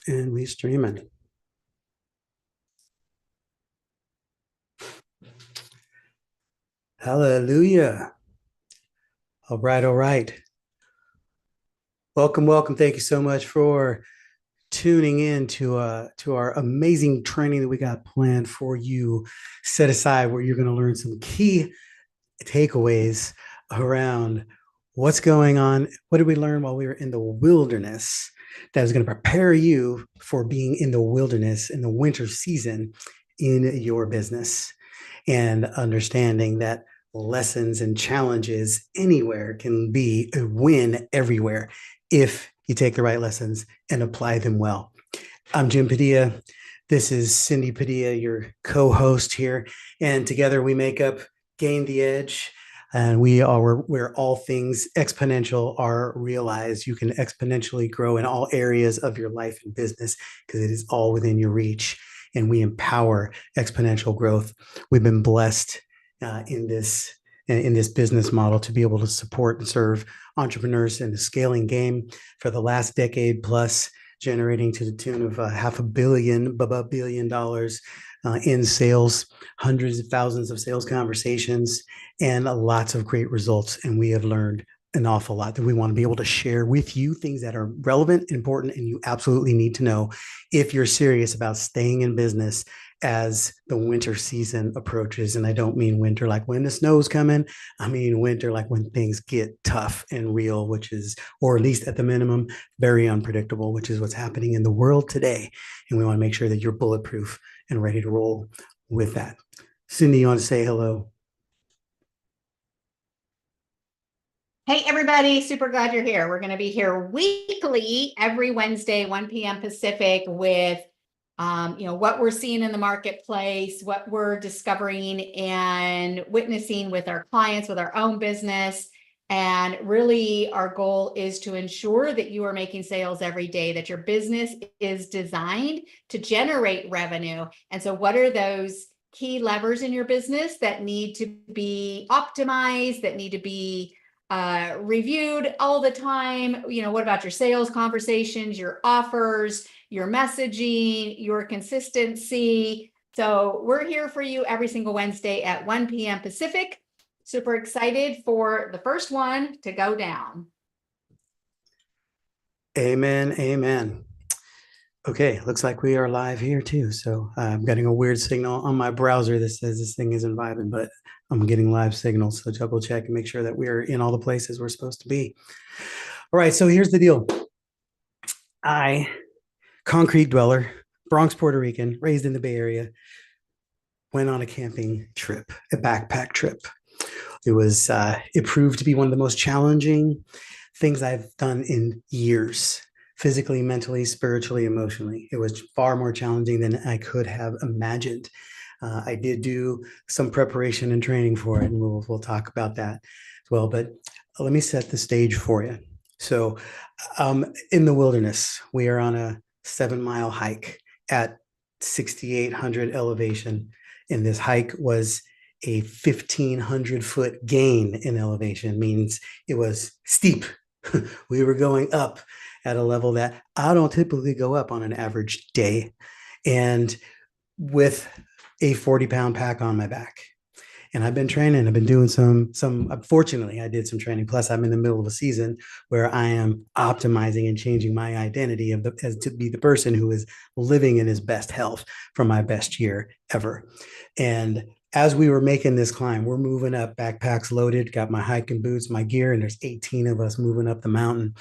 And we streaming. Hallelujah. All right, all right. Welcome, welcome. Thank you so much for tuning in to our amazing training that we got planned for you. Set aside where you're going to learn some key takeaways around what's going on. What did we learn while we were in the wilderness that is going to prepare you for being in the wilderness in the winter season in your business, and understanding that lessons and challenges anywhere can be a win everywhere if you take the right lessons and apply them well. I'm Jim Padilla. This is Cindy Padilla, your co-host here, and together we make up Gain the Edge. And we are where all things exponential are realized. You can exponentially grow in all areas of your life and business because it is all within your reach. And we empower exponential growth. We've been blessed in this business model to be able to support and serve entrepreneurs in the scaling game for the last decade plus, generating to the tune of $500 million in sales, hundreds of thousands of sales conversations, and lots of great results. And we have learned an awful lot that we want to be able to share with you, things that are relevant, important, and you absolutely need to know if you're serious about staying in business as the winter season approaches. And I don't mean winter like when the snow's coming. I mean winter like when things get tough and real, which is, or at least at the minimum, very unpredictable, which is what's happening in the world today. And we want to make sure that you're bulletproof and ready to roll with that. Cindy, you want to say hello? Hey, everybody. Super glad you're here. We're going to be here weekly, every Wednesday, 1 p.m. Pacific with, what we're seeing in the marketplace, what we're discovering and witnessing with our clients, with our own business. And really, our goal is to ensure that you are making sales every day, that your business is designed to generate revenue. And so what are those key levers in your business that need to be optimized, that need to be reviewed all the time? What about your sales conversations, your offers, your messaging, your consistency? So we're here for you every single Wednesday at 1 p.m. Pacific. Super excited for the first one to go down. Amen. Amen. Okay, looks like we are live here too. So I'm getting a weird signal on my browser that says this thing isn't vibing, but I'm getting live signals. So double check and make sure that we're in all the places we're supposed to be. All right, so here's the deal. I, concrete dweller, Bronx, Puerto Rican, raised in the Bay Area, went on a camping trip, a backpack trip. It proved to be one of the most challenging things I've done in years, physically, mentally, spiritually, emotionally. It was far more challenging than I could have imagined. I did do some preparation and training for it, and we'll talk about that as well. But let me set the stage for you. So, in the wilderness, we are on a 7 mile hike at 6,800 elevation, and this hike was a 1,500 foot gain in elevation, means it was steep. We were going up at a level that I don't typically go up on an average day, and with a 40-pound pack on my back. And I've been training. I've been doing fortunately, I did some training. Plus, I'm in the middle of a season where I am optimizing and changing my identity as to be the person who is living in his best health for my best year ever. And as we were making this climb, we're moving up, backpacks loaded, got my hiking boots, my gear, and there's 18 of us moving up the mountain.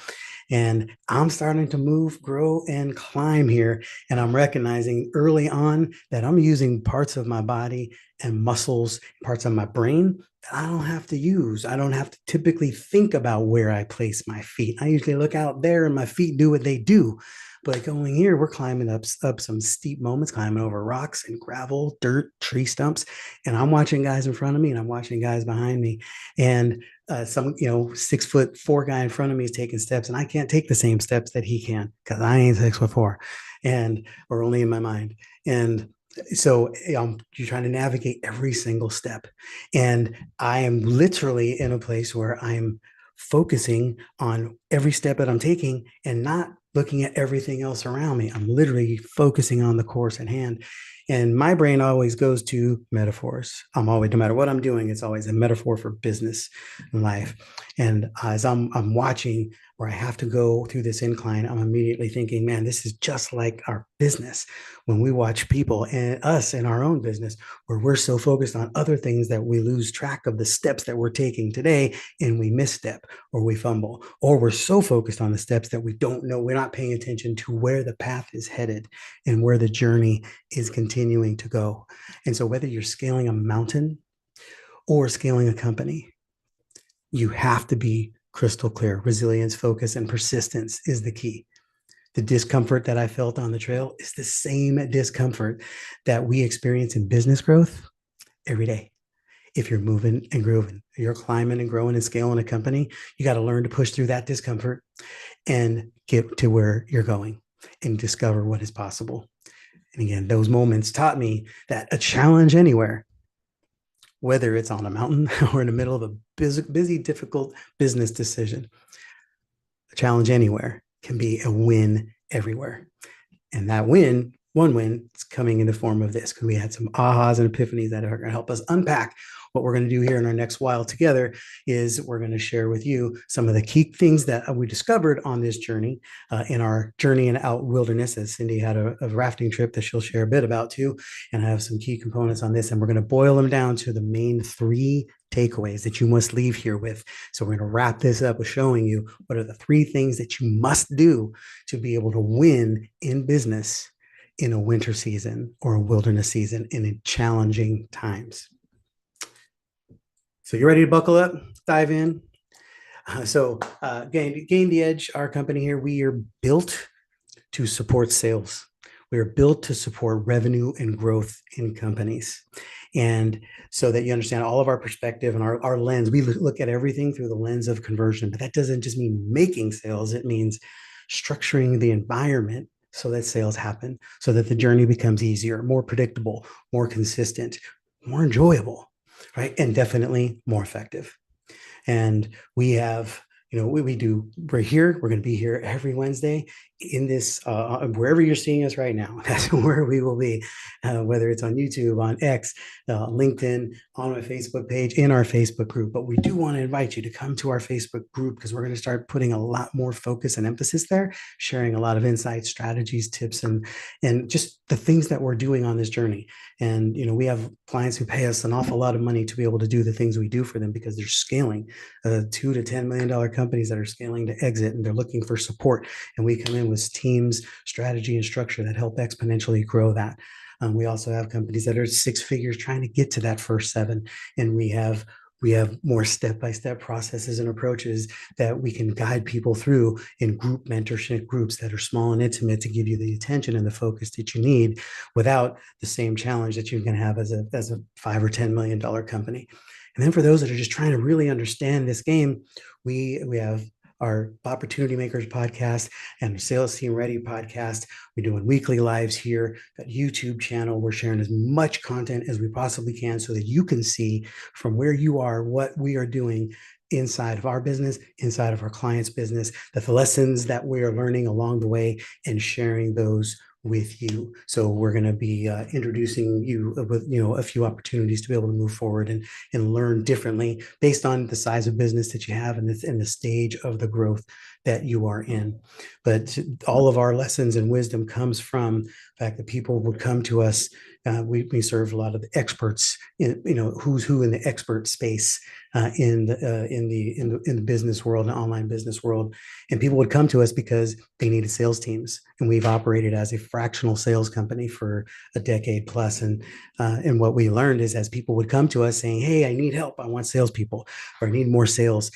And I'm starting to move, grow, and climb here. And I'm recognizing early on that I'm using parts of my body and muscles, parts of my brain that I don't have to use. I don't have to typically think about where I place my feet. I usually look out there and my feet do what they do. But going here, we're climbing up some steep moments, climbing over rocks and gravel, dirt, tree stumps. And I'm watching guys in front of me and I'm watching guys behind me. And some 6'4" guy in front of me is taking steps, and I can't take the same steps that he can because I ain't 6'4", and or only in my mind. And so you're trying to navigate every single step, and I am literally in a place where I'm focusing on every step that I'm taking and not looking at everything else around me. I'm literally focusing on the course at hand. And my brain always goes to metaphors. I'm always, no matter what I'm doing, it's always a metaphor for business and life. And as I'm watching where I have to go through this incline, I'm immediately thinking, man, this is just like our business. When we watch people and us in our own business, where we're so focused on other things that we lose track of the steps that we're taking today and we misstep or we fumble, or we're so focused on the steps that we don't know, we're not paying attention to where the path is headed and where the journey is continuing to go. And so whether you're scaling a mountain or scaling a company, you have to be crystal clear. Resilience, focus, and persistence is the key. The discomfort that I felt on the trail is the same discomfort that we experience in business growth every day. If you're moving and grooving, you're climbing and growing and scaling a company, you got to learn to push through that discomfort and get to where you're going and discover what is possible. And again, those moments taught me that a challenge anywhere, whether it's on a mountain or in the middle of a busy, difficult business decision, a challenge anywhere can be a win everywhere. And that win, one win, is coming in the form of this, because we had some ahas and epiphanies that are going to help us unpack what we're going to do here in our next while together. Is we're going to share with you some of the key things that we discovered on this journey, in our journey in out wilderness, as Cindy had a rafting trip that she'll share a bit about too. And I have some key components on this, and we're going to boil them down to the main three takeaways that you must leave here with. So we're going to wrap this up with showing you what are the three things that you must do to be able to win in business in a winter season or a wilderness season in challenging times. So you ready to buckle up, dive in? Gain the Edge, our company here, we are built to support sales. We are built to support revenue and growth in companies. And so that you understand all of our perspective and our lens, we look at everything through the lens of conversion. But that doesn't just mean making sales, it means structuring the environment so that sales happen, so that the journey becomes easier, more predictable, more consistent, more enjoyable, right? And definitely more effective. And we have, we're here, we're going to be here every Wednesday in this, wherever you're seeing us right now, that's where we will be, whether it's on YouTube, on X, LinkedIn, on my Facebook page, in our Facebook group. But we do want to invite you to come to our Facebook group, because we're going to start putting a lot more focus and emphasis there, sharing a lot of insights, strategies, tips, and just the things that we're doing on this journey. And, we have clients who pay us an awful lot of money to be able to do the things we do for them, because they're scaling, $2 to $10 million companies that are scaling to exit, and they're looking for support. And we come in with teams, strategy, and structure that help exponentially grow that. We also have companies that are six figures trying to get to that first seven. And we have more step-by-step processes and approaches that we can guide people through in group mentorship groups that are small and intimate, to give you the attention and the focus that you need without the same challenge that you can have as a $5 or $10 million company. And then for those that are just trying to really understand this game, we have our Opportunity Makers podcast and Sales Team Ready podcast. We're doing weekly lives here, got YouTube channel. We're sharing as much content as we possibly can so that you can see from where you are what we are doing inside of our business, inside of our clients' business, that the lessons that we are learning along the way, and sharing those with you. So we're going to be introducing you with a few opportunities to be able to move forward and learn differently based on the size of business that you have and the stage of the growth that you are in. But all of our lessons and wisdom comes from the fact that people would come to us. We serve a lot of the experts in, who's who in the expert space, in the business world and online business world. And people would come to us because they needed sales teams. And we've operated as a fractional sales company for a decade plus. And what we learned is, as people would come to us saying, hey, I need help, I want salespeople, or I need more sales,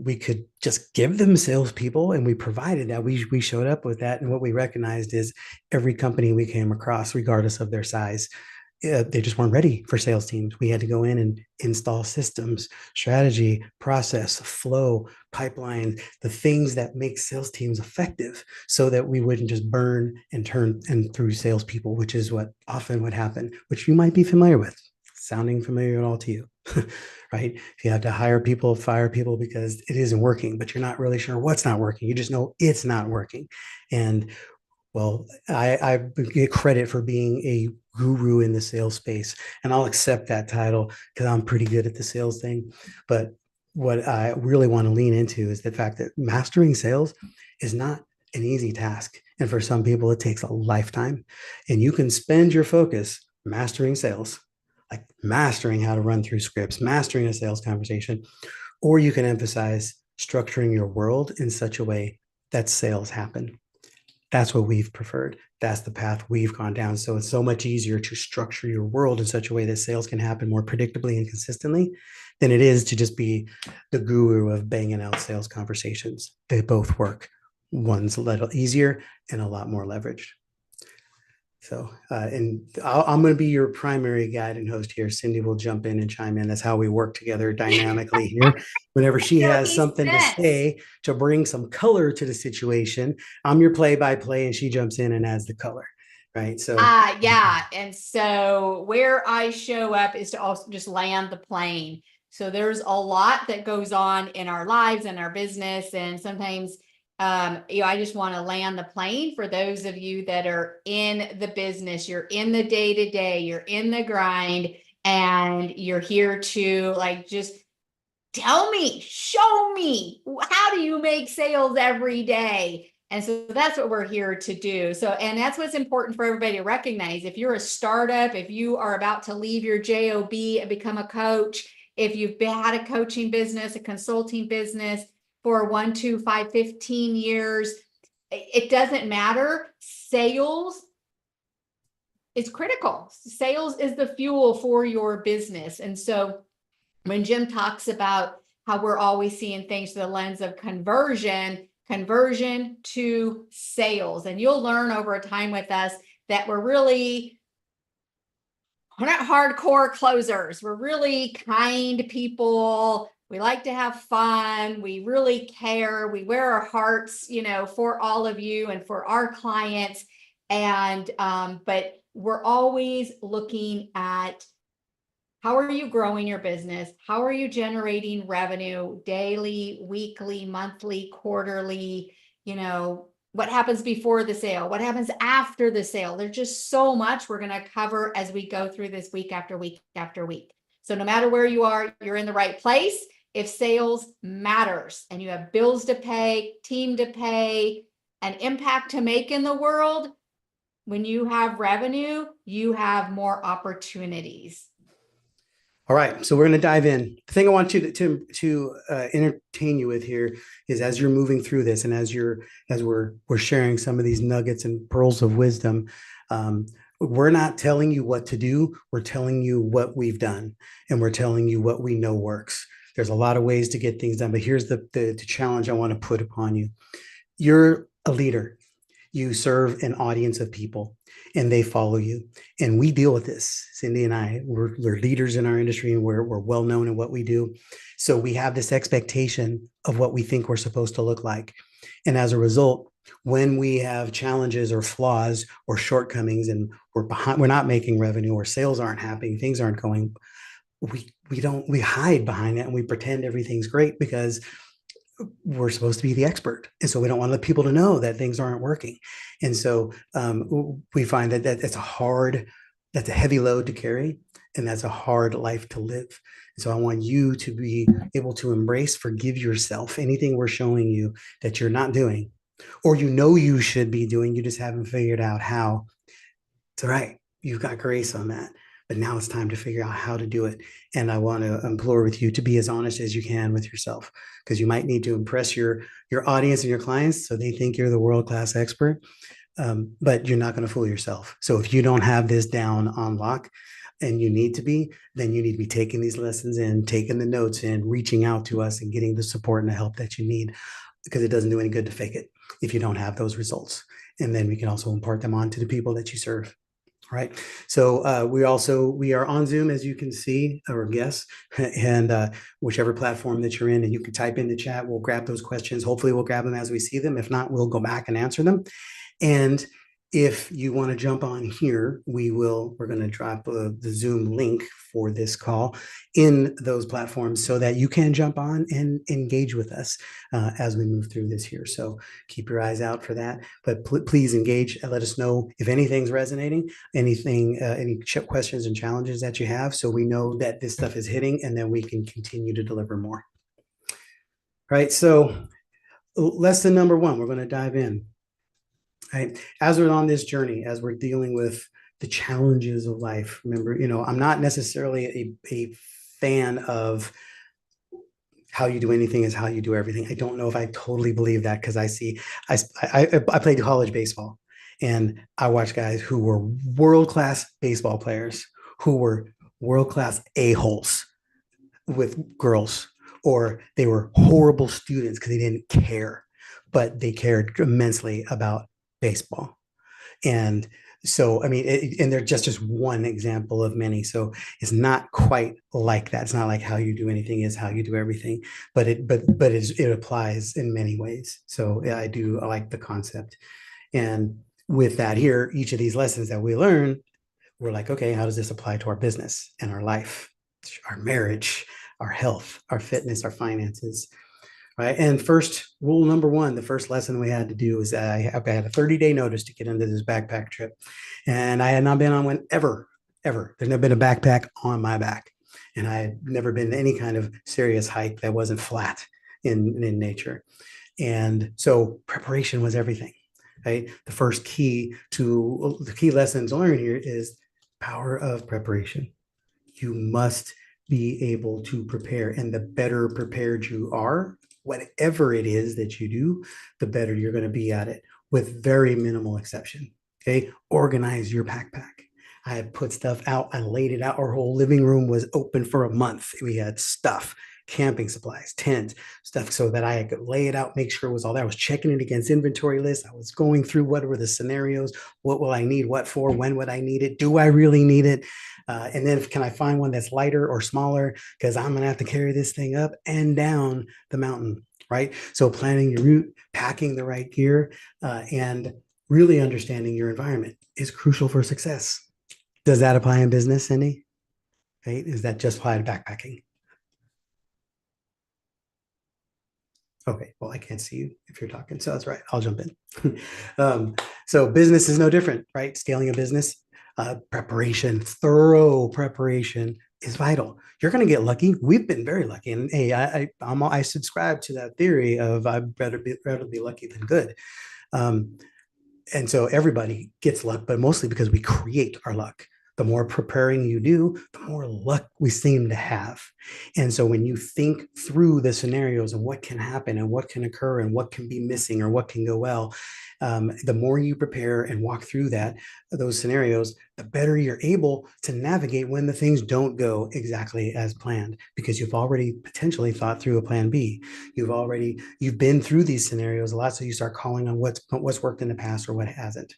we could just give them salespeople, and we provided that. We showed up with that. And what we recognized is every company we came across, regardless of their size, they just weren't ready for sales teams. We had to go in and install systems, strategy, process, flow, pipeline, the things that make sales teams effective, so that we wouldn't just burn and turn and through salespeople, which is what often would happen, which you might be familiar with. Sounding familiar at all to you, right? If you have to hire people, fire people because it isn't working, but you're not really sure what's not working. You just know it's not working. And well, I get credit for being a guru in the sales space, and I'll accept that title because I'm pretty good at the sales thing. But what I really want to lean into is the fact that mastering sales is not an easy task. And for some people, it takes a lifetime. And you can spend your focus mastering sales, like mastering how to run through scripts, mastering a sales conversation, or you can emphasize structuring your world in such a way that sales happen. That's what we've preferred. That's the path we've gone down. So it's so much easier to structure your world in such a way that sales can happen more predictably and consistently than it is to just be the guru of banging out sales conversations. They both work. One's a little easier and a lot more leveraged. So, and I'm going to be your primary guide and host here. Cindy will jump in and chime in. That's how we work together dynamically here. Whenever she has Makes something to sense. say to bring some color to the situation, I'm your play-by-play, and she jumps in and adds the color. Right. So, Yeah. And so where I show up is to also just land the plane. So there's a lot that goes on in our lives and our business. And sometimes, I just want to land the plane for those of you that are in the business, you're in the day to day, you're in the grind, and you're here to like just tell me, show me, how do you make sales every day? And so that's what we're here to do. So, and that's what's important for everybody to recognize. If you're a startup, if you are about to leave your job and become a coach, if you've had a coaching business, a consulting business for 1, 2, 5, 15 years, it doesn't matter. Sales is critical. Sales is the fuel for your business. And so when Jim talks about how we're always seeing things through the lens of conversion to sales. And you'll learn over a time with us that we're not hardcore closers. We're really kind people. We like to have fun. We really care. We wear our hearts, for all of you and for our clients. And, but we're always looking at how are you growing your business? How are you generating revenue daily, weekly, monthly, quarterly? What happens before the sale? What happens after the sale? There's just so much we're going to cover as we go through this week after week after week. So no matter where you are, you're in the right place. If sales matters and you have bills to pay, team to pay, an impact to make in the world, when you have revenue, you have more opportunities. all right, so we're going to dive in. The thing I want you to entertain you with here is as you're moving through this, and as we're sharing some of these nuggets and pearls of wisdom, we're not telling you what to do. We're telling you what we've done, and we're telling you what we know works. There's a lot of ways to get things done, but here's the challenge I want to put upon you. You're a leader. You serve an audience of people and they follow you. And we deal with this. Cindy and I, we're leaders in our industry and we're well known in what we do. So we have this expectation of what we think we're supposed to look like. And as a result, when we have challenges or flaws or shortcomings and we're not making revenue or sales aren't happening, things aren't going, we hide behind it and we pretend everything's great because we're supposed to be the expert. And so we don't want to let people to know that things aren't working. And so we find that that's a heavy load to carry. And that's a hard life to live. And so I want you to be able to forgive yourself, anything we're showing you that you're not doing, or you should be doing, you just haven't figured out how. It's all right. You've got grace on that. But now it's time to figure out how to do it. And I want to implore with you to be as honest as you can with yourself, because you might need to impress your audience and your clients so they think you're the world-class expert. But you're not going to fool yourself. So if you don't have this down on lock and you need to be, then you need to be taking these lessons in, taking the notes in, reaching out to us and getting the support and the help that you need, because it doesn't do any good to fake it if you don't have those results. And then we can also impart them on to the people that you serve. Right. So we are on Zoom, as you can see or guess, and whichever platform that you're in, and you can type in the chat. We'll grab those questions. Hopefully we'll grab them as we see them. If not, we'll go back and answer them. And if you want to jump on here, we're going to drop the Zoom link for this call in those platforms so that you can jump on and engage with us as we move through this here. So keep your eyes out for that, but please engage and let us know if anything's resonating, any questions and challenges that you have, so we know that this stuff is hitting and then we can continue to deliver more. All right, so lesson number one, we're going to dive in. Right. As we're on this journey, as we're dealing with the challenges of life, remember, I'm not necessarily a fan of how you do anything is how you do everything. I don't know if I totally believe that, because I played college baseball and I watched guys who were world-class baseball players who were world-class a-holes with girls, or they were horrible students because they didn't care, but they cared immensely about baseball. And so, I mean, and they're just one example of many. So it's not quite like that. It's not like how you do anything is how you do everything, but it applies in many ways. So yeah, I like the concept. And with that here, each of these lessons that we learn, we're like, okay, how does this apply to our business and our life, our marriage, our health, our fitness, our finances? Right. And first, rule number one, the first lesson we had to do is I had a 30-day notice to get into this backpack trip. And I had not been on one ever. There's never been a backpack on my back. And I had never been to any kind of serious hike that wasn't flat in nature. And so preparation was everything. Right. The key lessons learned here is power of preparation. You must be able to prepare. And the better prepared you are, whatever it is that you do, the better you're going to be at it, with very minimal exception. Okay. Organize your backpack. I had put stuff out. I laid it out. Our whole living room was open for a month. We had stuff, camping supplies, tents, stuff, so that I could lay it out, make sure it was all there. I was checking it against inventory lists. I was going through what were the scenarios, what will I need, what for, when would I need it, do I really need it? And then can I find one that's lighter or smaller? Because I'm going to have to carry this thing up and down the mountain, right? So planning your route, packing the right gear, and really understanding your environment is crucial for success. Does that apply in business, Cindy? Right? Is that just applied to backpacking? Okay, well, I can't see you if you're talking, so that's right. I'll jump in. So business is no different, right? Scaling a business, preparation, thorough preparation is vital. You're going to get lucky. We've been very lucky, and hey, I subscribe to that theory of I'd rather be lucky than good. Um, and so everybody gets luck, but mostly because we create our luck. The more preparing you do, the more luck we seem to have. And so when you think through the scenarios and what can happen and what can occur and what can be missing or what can go well, the more you prepare and walk through those scenarios, the better you're able to navigate when the things don't go exactly as planned, because you've already potentially thought through a plan B. You've been through these scenarios a lot, so you start calling on what's worked in the past or what hasn't.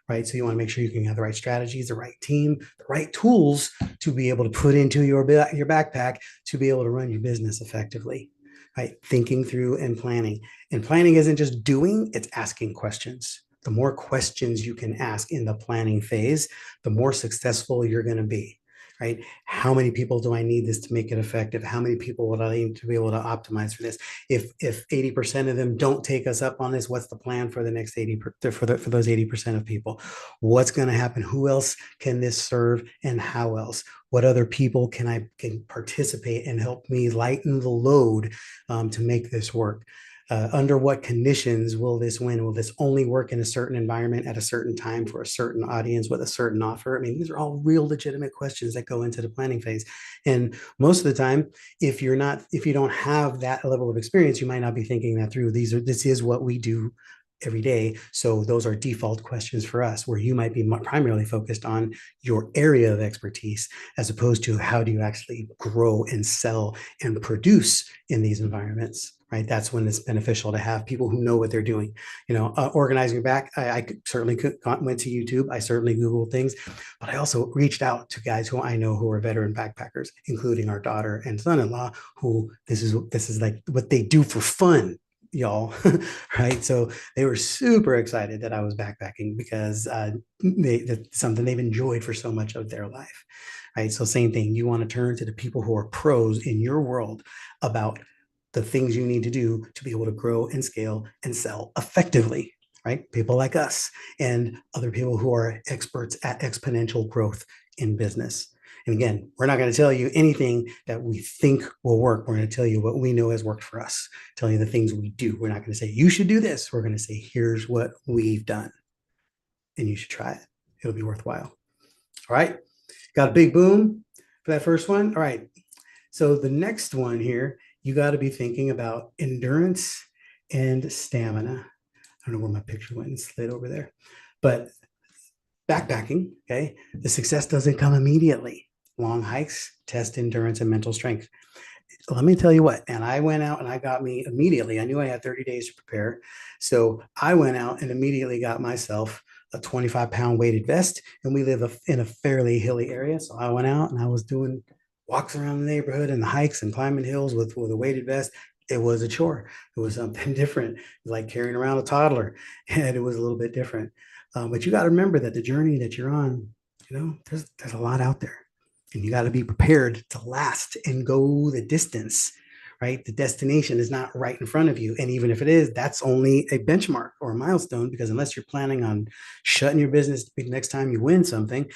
Right. So you want to make sure you can have the right strategies, the right team, the right tools to be able to put into your backpack to be able to run your business effectively. Right. Thinking through and planning. And planning isn't just doing, it's asking questions. The more questions you can ask in the planning phase, the more successful you're going to be. Right? How many people do I need this to make it effective? How many people would I need to be able to optimize for this? If 80% of them don't take us up on this, what's the plan for the next 80 for those 80% of people? What's going to happen? Who else can this serve, and how else? What other people can participate and help me lighten the load to make this work? Under what conditions will this win? Will this only work in a certain environment at a certain time for a certain audience with a certain offer? I mean, these are all real legitimate questions that go into the planning phase. And most of the time, if you don't have that level of experience, you might not be thinking that through. This is what we do every day. So those are default questions for us, where you might be primarily focused on your area of expertise, as opposed to how do you actually grow and sell and produce in these environments. Right? That's when it's beneficial to have people who know what they're doing. Organizing your back. I certainly went to YouTube. I certainly Googled things, but I also reached out to guys who I know who are veteran backpackers, including our daughter and son-in-law, who this is like what they do for fun. y'all, right? So they were super excited that I was backpacking because that's something they've enjoyed for so much of their life, right? So same thing, you want to turn to the people who are pros in your world about the things you need to do to be able to grow and scale and sell effectively, right? People like us and other people who are experts at exponential growth in business. And again, we're not going to tell you anything that we think will work. We're going to tell you what we know has worked for us, tell you the things we do. We're not going to say, you should do this. We're going to say, here's what we've done, and you should try it. It'll be worthwhile. All right. Got a big boom for that first one. All right. So the next one here, you got to be thinking about endurance and stamina. I don't know where my picture went and slid over there, but backpacking, okay, the success doesn't come immediately. Long hikes test endurance and mental strength. Let me tell you what, and I went out and I got me immediately, I knew I had 30 days to prepare. So I went out and immediately got myself a 25-pound weighted vest, and we live in a fairly hilly area. So I went out and I was doing walks around the neighborhood and the hikes and climbing hills with a weighted vest. It was a chore. It was something different. It was like carrying around a toddler, and it was a little bit different. But you got to remember that the journey that you're on, there's a lot out there, and you got to be prepared to last and go the distance, right? The destination is not right in front of you. And even if it is, that's only a benchmark or a milestone, because unless you're planning on shutting your business the next time you win something,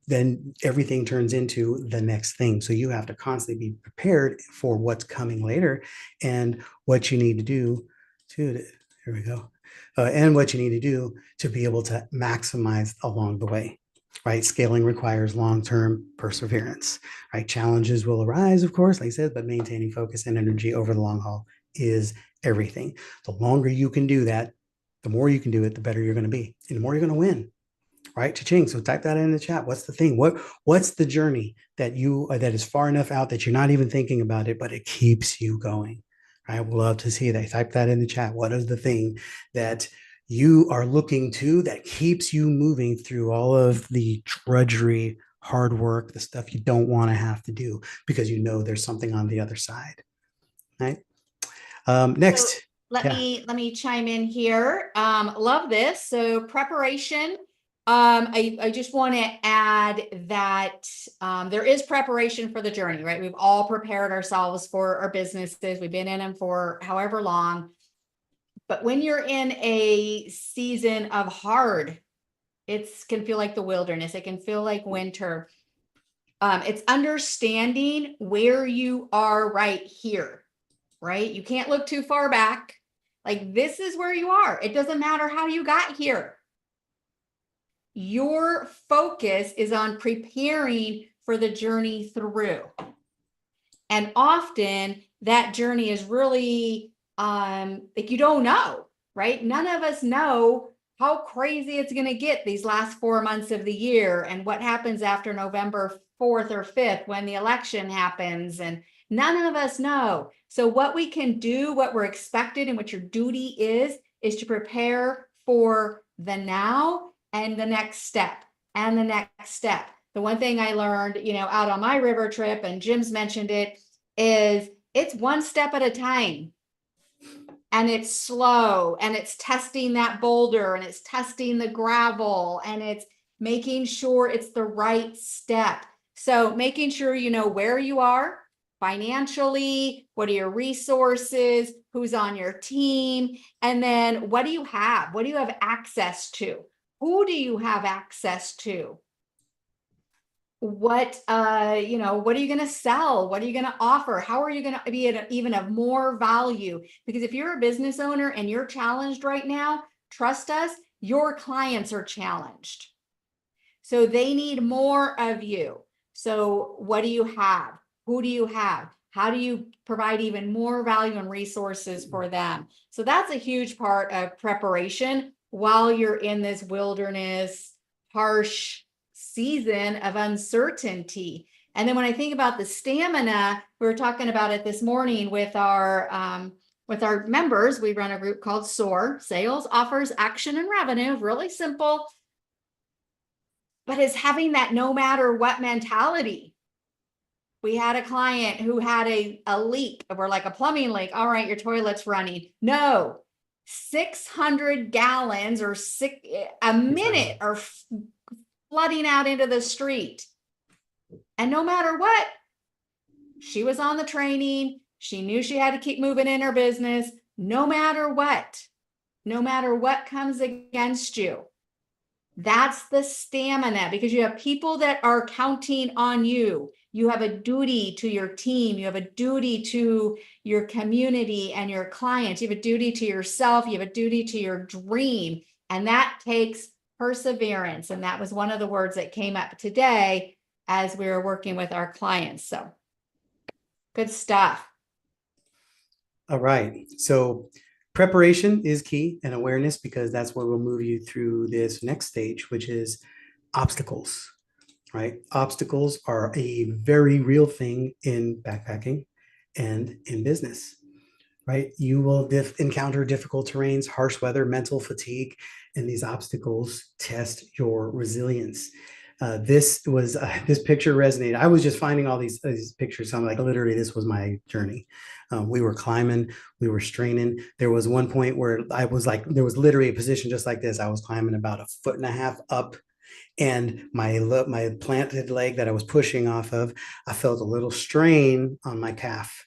then everything turns into the next thing. So you have to constantly be prepared for what's coming later and what you need to do to, here we go, and what you need to do to be able to maximize along the way, right? Scaling requires long-term perseverance, right? Challenges will arise, of course, like I said, but maintaining focus and energy over the long haul is everything. The longer you can do that, the more you can do it, the better you're going to be, and the more you're going to win, right? Cha-ching. So type that in the chat. What's the thing? What's the journey that that is far enough out that you're not even thinking about it, but it keeps you going? I would love to see that. Type that in the chat. What is the thing that you are looking to that keeps you moving through all of the drudgery, hard work, the stuff you don't want to have to do because you know there's something on the other side, right? Next. So let me chime in here. Love this. So preparation. I just want to add that there is preparation for the journey, right? We've all prepared ourselves for our businesses. We've been in them for however long. But when you're in a season of hard, it can feel like the wilderness. It can feel like winter. It's understanding where you are right here, right? You can't look too far back. Like, this is where you are. It doesn't matter how you got here. Your focus is on preparing for the journey through. And often that journey is really like, you don't know, right? None of us know how crazy it's going to get these last 4 months of the year, and what happens after November 4th or 5th when the election happens, and none of us know. So what we can do, what we're expected, and what your duty is to prepare for the now and the next step and the next step. The one thing I learned, out on my river trip, and Jim's mentioned it, is it's one step at a time. And it's slow, and it's testing that boulder, and it's testing the gravel, and it's making sure it's the right step. So making sure you know where you are financially, what are your resources, who's on your team, and then what do you have? What do you have access to? Who do you have access to? What what are you going to sell? What are you going to offer? How are you going to be even of more value? Because if you're a business owner and you're challenged right now, trust us, your clients are challenged, so they need more of you. So what do you have? Who do you have? How do you provide even more value and resources for them? So that's a huge part of preparation while you're in this wilderness, harsh season of uncertainty. And then when I think about the stamina, we were talking about it this morning with our members. We run a group called SOAR, Sales, Offers, Action, and Revenue. Really simple, but it's having that no matter what mentality. We had a client who had a leak, or like a plumbing leak. All right, your toilet's running. No, 600 gallons or a minute are flooding out into the street. And no matter what, she was on the training. She knew she had to keep moving in her business, no matter what comes against you. That's the stamina, because you have people that are counting on you. You have a duty to your team. You have a duty to your community and your clients. You have a duty to yourself. You have a duty to your dream. And that takes perseverance. And that was one of the words that came up today as we were working with our clients. So good stuff. All right. So preparation is key, and awareness, because that's what will move you through this next stage, which is obstacles, right? Obstacles are a very real thing in backpacking and in business, right? You will encounter difficult terrains, harsh weather, mental fatigue, and these obstacles test your resilience. This picture resonated. I was just finding all these pictures. So I'm like, literally, this was my journey. We were climbing, we were straining. There was one point where I was like, there was literally a position just like this. I was climbing about 1.5 feet up, and my planted leg that I was pushing off of, I felt a little strain on my calf.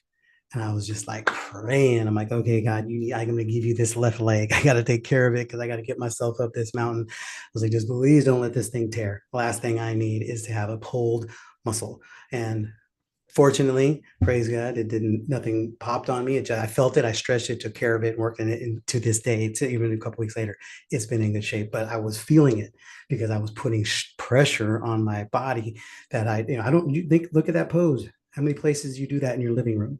And I was just like praying. I'm like, okay, God, I'm going to give you this left leg. I got to take care of it because I got to get myself up this mountain. I was like, just please don't let this thing tear. Last thing I need is to have a pulled muscle. And fortunately, praise God, nothing popped on me. I felt it. I stretched it, took care of it, and worked in it. And to this day, even a couple weeks later, it's been in good shape. But I was feeling it because I was putting pressure on my body that I don't look at that pose. How many places you do that in your living room?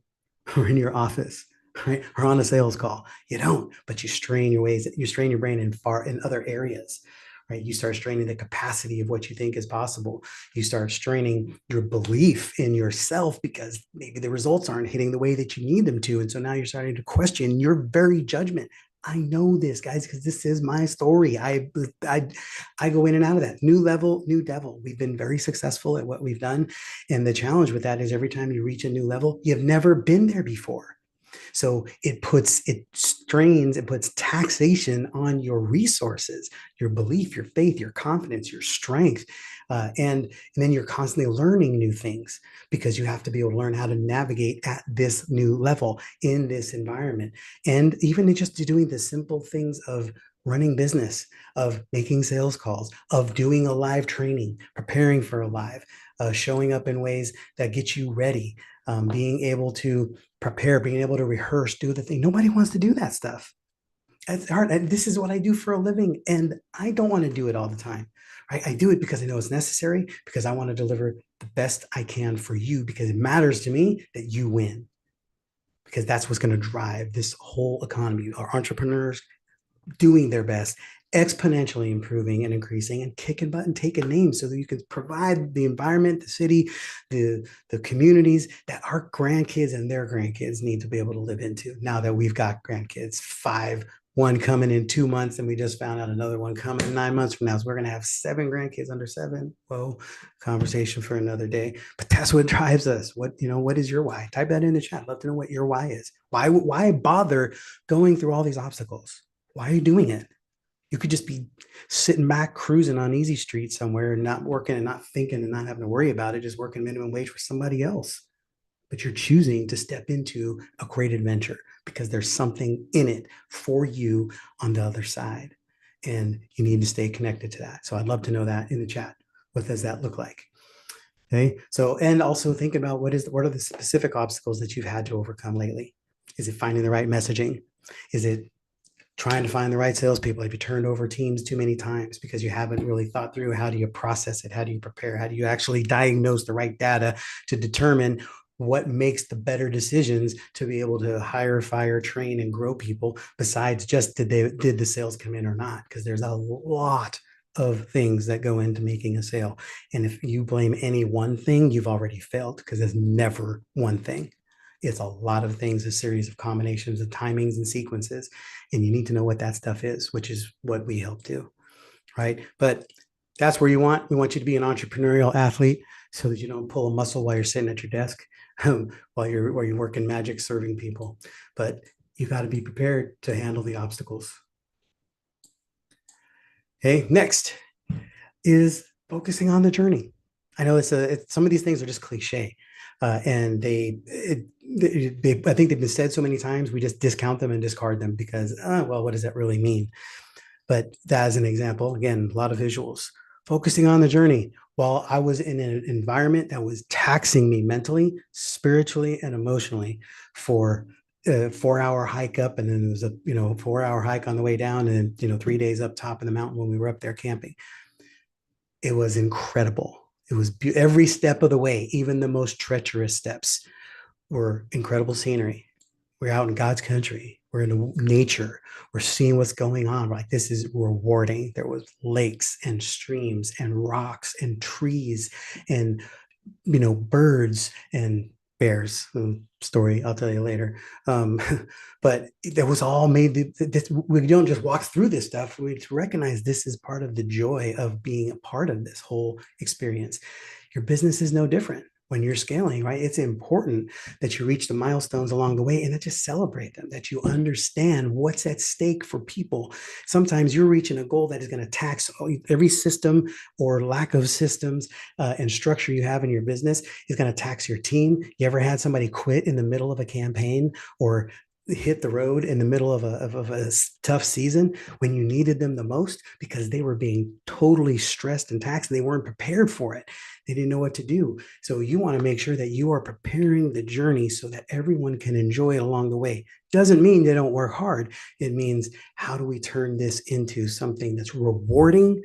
Or in your office, right? Or on a sales call. You don't, but you strain your brain in other areas, right? You start straining the capacity of what you think is possible. You start straining your belief in yourself because maybe the results aren't hitting the way that you need them to. And so now you're starting to question your very judgment. I know this, guys, because this is my story. I go in and out of that. New level, new devil. We've been very successful at what we've done. And the challenge with that is every time you reach a new level, you've never been there before. So it strains, it puts taxation on your resources, your belief, your faith, your confidence, your strength. And then you're constantly learning new things because you have to be able to learn how to navigate at this new level in this environment. And even just doing the simple things of running business, of making sales calls, of doing a live training, preparing for a live, showing up in ways that get you ready, being able to prepare, being able to rehearse, do the thing. Nobody wants to do that stuff. It's hard. This is what I do for a living, and I don't want to do it all the time. Right? I do it because I know it's necessary, because I want to deliver the best I can for you, because it matters to me that you win, because that's what's going to drive this whole economy. Our entrepreneurs doing their best, exponentially improving and increasing, and kicking butt and taking names so that you can provide the environment, the city, the communities that our grandkids and their grandkids need to be able to live into. Now that we've got grandkids, one coming in 2 months, and we just found out another one coming in 9 months from now. So we're going to have 7 grandkids under 7. Whoa, conversation for another day. But that's what drives us. What is your why? Type that in the chat. Love to know what your why is. Why bother going through all these obstacles? Why are you doing it? You could just be sitting back, cruising on easy street somewhere and not working and not thinking and not having to worry about it, just working minimum wage for somebody else. But you're choosing to step into a great adventure because there's something in it for you on the other side. And you need to stay connected to that. So I'd love to know that in the chat. What does that look like? Okay. So, and also think about what are the specific obstacles that you've had to overcome lately? Is it finding the right messaging? Is it trying to find the right salespeople? Have you turned over teams too many times because you haven't really thought through how do you process it? How do you prepare? How do you actually diagnose the right data to determine what makes the better decisions to be able to hire, fire, train, and grow people besides just did the sales come in or not? Because there's a lot of things that go into making a sale. And if you blame any one thing, you've already failed, because there's never one thing. It's a lot of things, a series of combinations of timings and sequences. And you need to know what that stuff is, which is what we help do. Right. But that's where we want you to be an entrepreneurial athlete. so that you don't pull a muscle while you're sitting at your desk, while you're working magic serving people. But you got to be prepared to handle the obstacles. Okay, next is focusing on the journey. I know some of these things are just cliche, and I think they've been said so many times we just discount them and discard them because well, what does that really mean? But that as an example, again, a lot of visuals. Focusing on the journey. While I was in an environment that was taxing me mentally, spiritually, and emotionally for a 4 hour hike up, and then there was a 4 hour hike on the way down, and 3 days up top of the mountain when we were up there camping. It was incredible. It was every step of the way, even the most treacherous steps were incredible scenery. We're out in God's country. We're in nature. We're seeing what's going on. Like, this is rewarding. There was lakes and streams and rocks and trees and birds and bears. Story I'll tell you later. But that was all made. We don't just walk through this stuff. We recognize this is part of the joy of being a part of this whole experience. Your business is no different when you're scaling, right? It's important that you reach the milestones along the way and that you celebrate them, that you understand what's at stake for people. Sometimes you're reaching a goal that is going to tax every system or lack of systems and structure you have in your business is going to tax your team. You ever had somebody quit in the middle of a campaign or hit the road in the middle of a tough season when you needed them the most because they were being totally stressed and taxed and they weren't prepared for it? They didn't know what to do. So you want to make sure that you are preparing the journey so that everyone can enjoy it along the way. Doesn't mean they don't work hard. It means, how do we turn this into something that's rewarding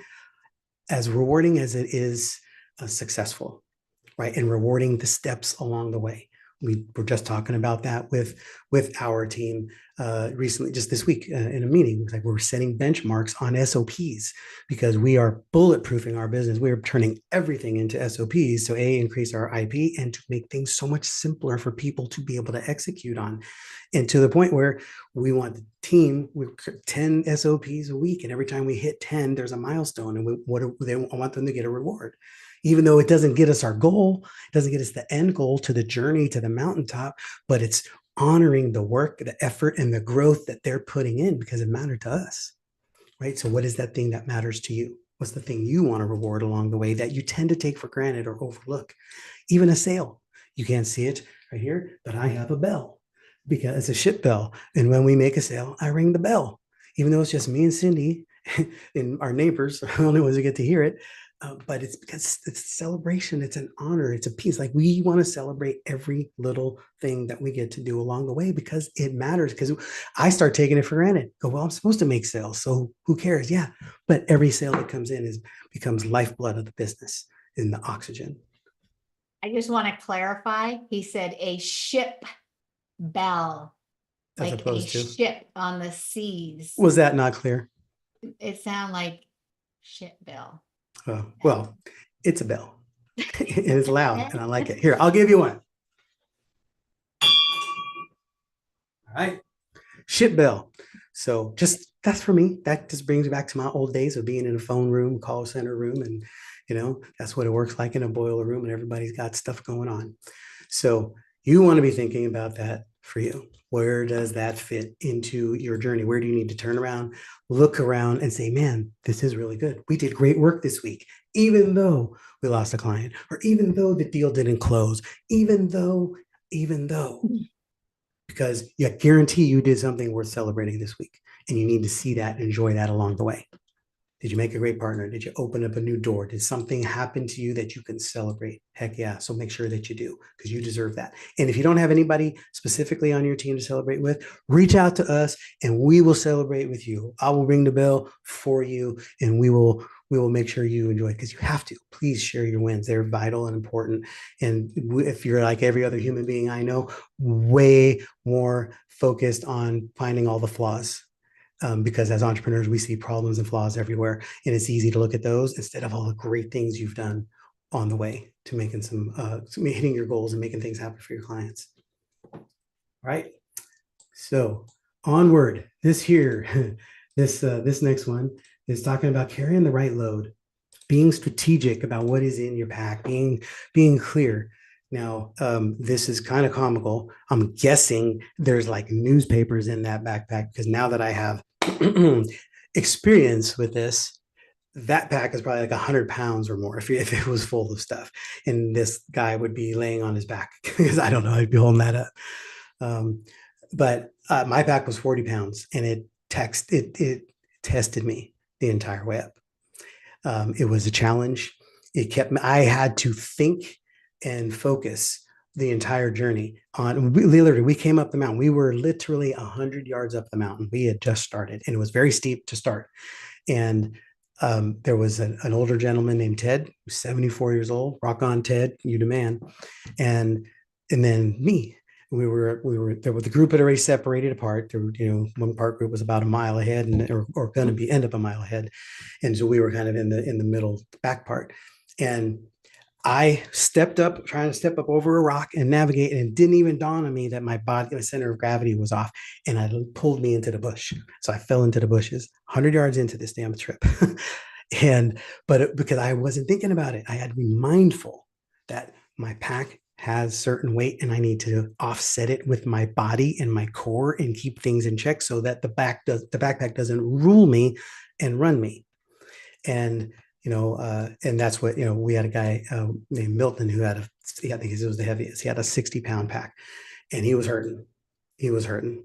as it is successful, right? And rewarding the steps along the way. We were just talking about that with our team recently, just this week in a meeting. Like, we're setting benchmarks on SOPs because we are bulletproofing our business. We are turning everyththing into SOPs to increase our IP and to make things so much simpler for people to be able to execute on. And to the point where we want the team with 10 SOPs a week, and every time we hit 10, there's a milestone, and I want them to get a reward. Even though it doesn't get us our goal, it doesn't get us the end goal to the journey to the mountaintop, but it's honoring the work, the effort, and the growth that they're putting in because it mattered to us, right? So what is that thing that matters to you? What's the thing you want to reward along the way that you tend to take for granted or overlook? Even a sale. You can't see it right here, but I have a bell because it's a ship bell. And when we make a sale, I ring the bell. Even though it's just me and Cindy and our neighbors are the only ones who get to hear it. But it's because it's a celebration, it's an honor, it's a piece. Like, we want to celebrate every little thing that we get to do along the way because it matters. Because I start taking it for granted. Go, well, I'm supposed to make sales, so who cares? Yeah, but every sale that comes in becomes lifeblood of the business in the oxygen. I just want to clarify. He said a ship bell, As like a opposed to, ship on the seas. was that not clear? It sounded like ship bell. Well, it's a bell. And it's loud and I like it. Here, I'll give you one. All right. Ship bell. So just, that's for me. That just brings me back to my old days of being in a phone room, call center room. And, that's what it works like in a boiler room, and everybody's got stuff going on. So you want to be thinking about that for you. Where does that fit into your journey? Where do you need to turn around, look around and say, man, this is really good. We did great work this week, even though we lost a client, or even though the deal didn't close, even though, because I guarantee you did something worth celebrating this week, and you need to see that and enjoy that along the way. Did you make a great partner? Did you open up a new door? Did something happen to you that you can celebrate? Heck yeah. So make sure that you do, because you deserve that. And if you don't have anybody specifically on your team to celebrate with, reach out to us and we will celebrate with you. I will ring the bell for you, and we will make sure you enjoy it, because you have to. Please share your wins. They're vital and important. And if you're like every other human being I know, way more focused on finding all the flaws. Because as entrepreneurs, we see problems and flaws everywhere, and it's easy to look at those instead of all the great things you've done on the way to making hitting your goals and making things happen for your clients. All right. So onward. This next one is talking about carrying the right load. being strategic about what is in your pack, being clear. Now, this is kind of comical. I'm guessing there's like newspapers in that backpack because now that I have experience with this, that pack is probably like 100 pounds or more if it was full of stuff. And this guy would be laying on his back because I don't know, I'd be holding that up. Um, but my pack was 40 pounds and it tested me the entire way up. It was a challenge. It kept me, I had to think and focus the entire journey on literally we came up the mountain. We were literally 100 yards up the mountain. We had just started and it was very steep to start. And there was an older gentleman named Ted, who's 74 years old. Rock on, Ted, you demand. And and then me. We were there with the group had already separated apart. There were, one part group was about a mile ahead and or going to be end up a mile ahead. And so we were kind of in the middle back part. And I stepped up, trying to step up over a rock and navigate, and it didn't even dawn on me that my body, my center of gravity was off, and I pulled me into the bush. So I fell into the bushes, 100 yards into this damn trip, and because I wasn't thinking about it, I had to be mindful that my pack has certain weight, and I need to offset it with my body and my core and keep things in check so that the backpack doesn't rule me and run me. And and that's what we had a guy named Milton who had I think it was the heaviest. He had a 60-pound pack, and he was hurting. He was hurting.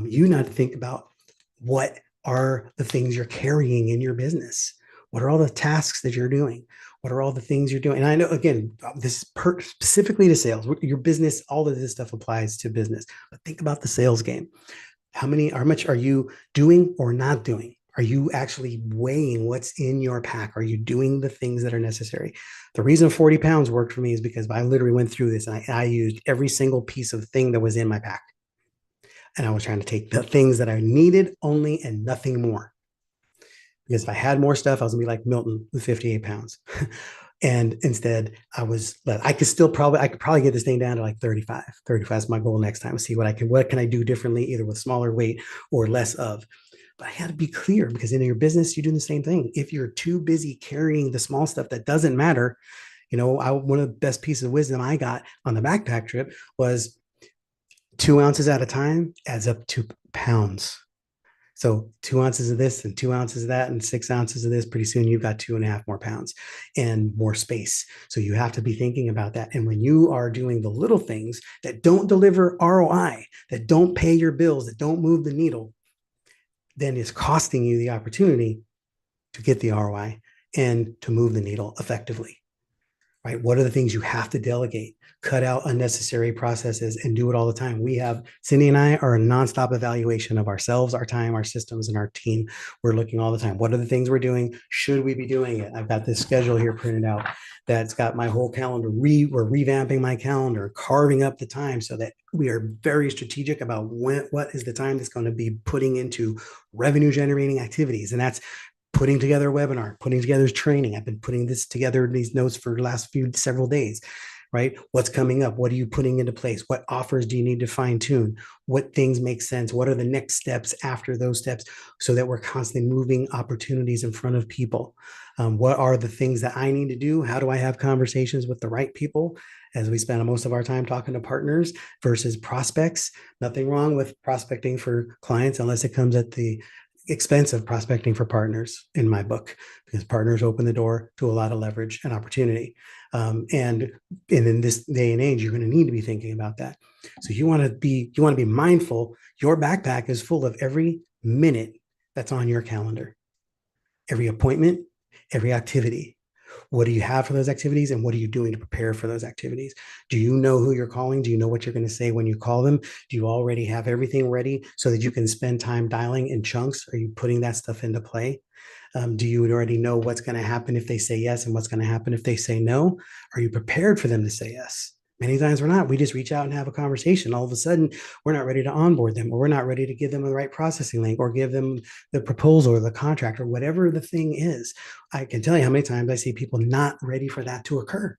You not to think about what are the things you're carrying in your business. What are all the tasks that you're doing? What are all the things you're doing? And I know, again, this is specifically to sales. Your business, all of this stuff applies to business. But think about the sales game. How much are you doing or not doing? Are you actually weighing what's in your pack? Are you doing the things that are necessary? The reason 40 pounds worked for me is because I literally went through this and I used every single piece of thing that was in my pack. And I was trying to take the things that I needed only and nothing more. Because if I had more stuff, I was gonna be like Milton with 58 pounds. And instead, I could probably get this thing down to like 35. 35 is my goal next time. See what can I do differently, either with smaller weight or less of. But I had to be clear because in your business, you're doing the same thing. If you're too busy carrying the small stuff that doesn't matter, one of the best pieces of wisdom I got on the backpack trip was 2 ounces at a time adds up to pounds. So 2 ounces of this and 2 ounces of that and 6 ounces of this, pretty soon you've got 2.5 more pounds and more space. So you have to be thinking about that. And when you are doing the little things that don't deliver ROI, that don't pay your bills, that don't move the needle, then it's costing you the opportunity to get the ROI and to move the needle effectively, right? What are the things you have to delegate? Cut out unnecessary processes and do it all the time. Cindy and I are a nonstop evaluation of ourselves, our time, our systems, and our team. We're looking all the time. What are the things we're doing? Should we be doing it? I've got this schedule here printed out that's got my whole calendar. We're revamping my calendar, carving up the time so that we are very strategic about what is the time that's going to be putting into revenue generating activities. And that's putting together a webinar, putting together training. I've been putting this together, these notes for the last several days, right? What's coming up? What are you putting into place? What offers do you need to fine tune? What things make sense? What are the next steps after those steps so that we're constantly moving opportunities in front of people? What are the things that I need to do? How do I have conversations with the right people as we spend most of our time talking to partners versus prospects? Nothing wrong with prospecting for clients unless it comes at the expense of prospecting for partners in my book, because partners open the door to a lot of leverage and opportunity. And in this day and age, you're going to need to be thinking about that. So you want to be mindful. Your backpack is full of every minute that's on your calendar, every appointment, every activity. What do you have for those activities and what are you doing to prepare for those activities? Do you know who you're calling? Do you know what you're going to say when you call them? Do you already have everything ready so that you can spend time dialing in chunks? Are you putting that stuff into play? Do you already know what's going to happen if they say yes and what's going to happen if they say no? Are you prepared for them to say yes? Many times we're not. We just reach out and have a conversation. All of a sudden, we're not ready to onboard them, or we're not ready to give them the right processing link, or give them the proposal or the contract, or whatever the thing is. I can tell you how many times I see people not ready for that to occur.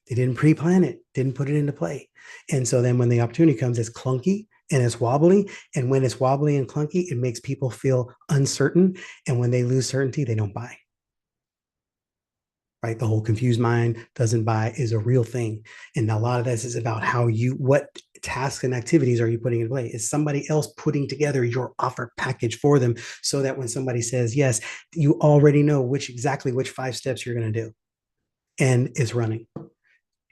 They didn't pre-plan it, didn't put it into play. And so then when the opportunity comes, it's clunky and it's wobbly. And when it's wobbly and clunky, it makes people feel uncertain. And when they lose certainty, they don't buy. right? The whole confused mind doesn't buy is a real thing. And a lot of this is about what tasks and activities are you putting in play? Is somebody else putting together your offer package for them so that when somebody says yes, you already know exactly which 5 steps you're going to do and it's running?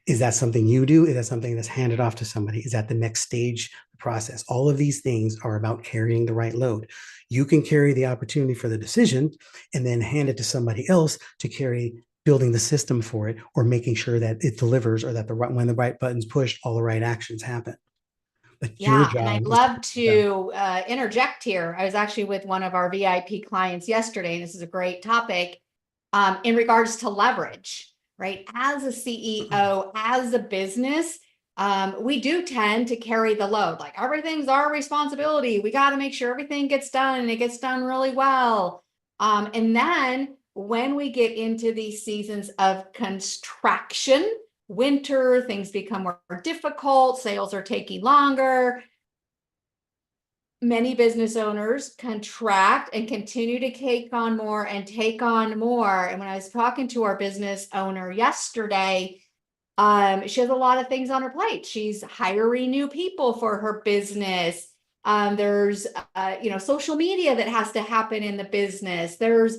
Is that something you do? Is that something that's handed off to somebody? Is that the next stage process? All of these things are about carrying the right load. You can carry the opportunity for the decision and then hand it to somebody else to carry building the system for it or making sure that it delivers or that when the right button's pushed, all the right actions happen. But your Yeah, and job I'd is love to, to interject here. I was actually with one of our VIP clients yesterday, and this is a great topic in regards to leverage, right? As a CEO, as a business, we do tend to carry the load. Like everything's our responsibility. We got to make sure everything gets done and it gets done really well. And then when we get into these seasons of contraction, winter, things become more difficult, sales are taking longer. Many business owners contract and continue to take on more and take on more. And when I was talking to our business owner yesterday, she has a lot of things on her plate. She's hiring new people for her business. There's social media that has to happen in the business. There's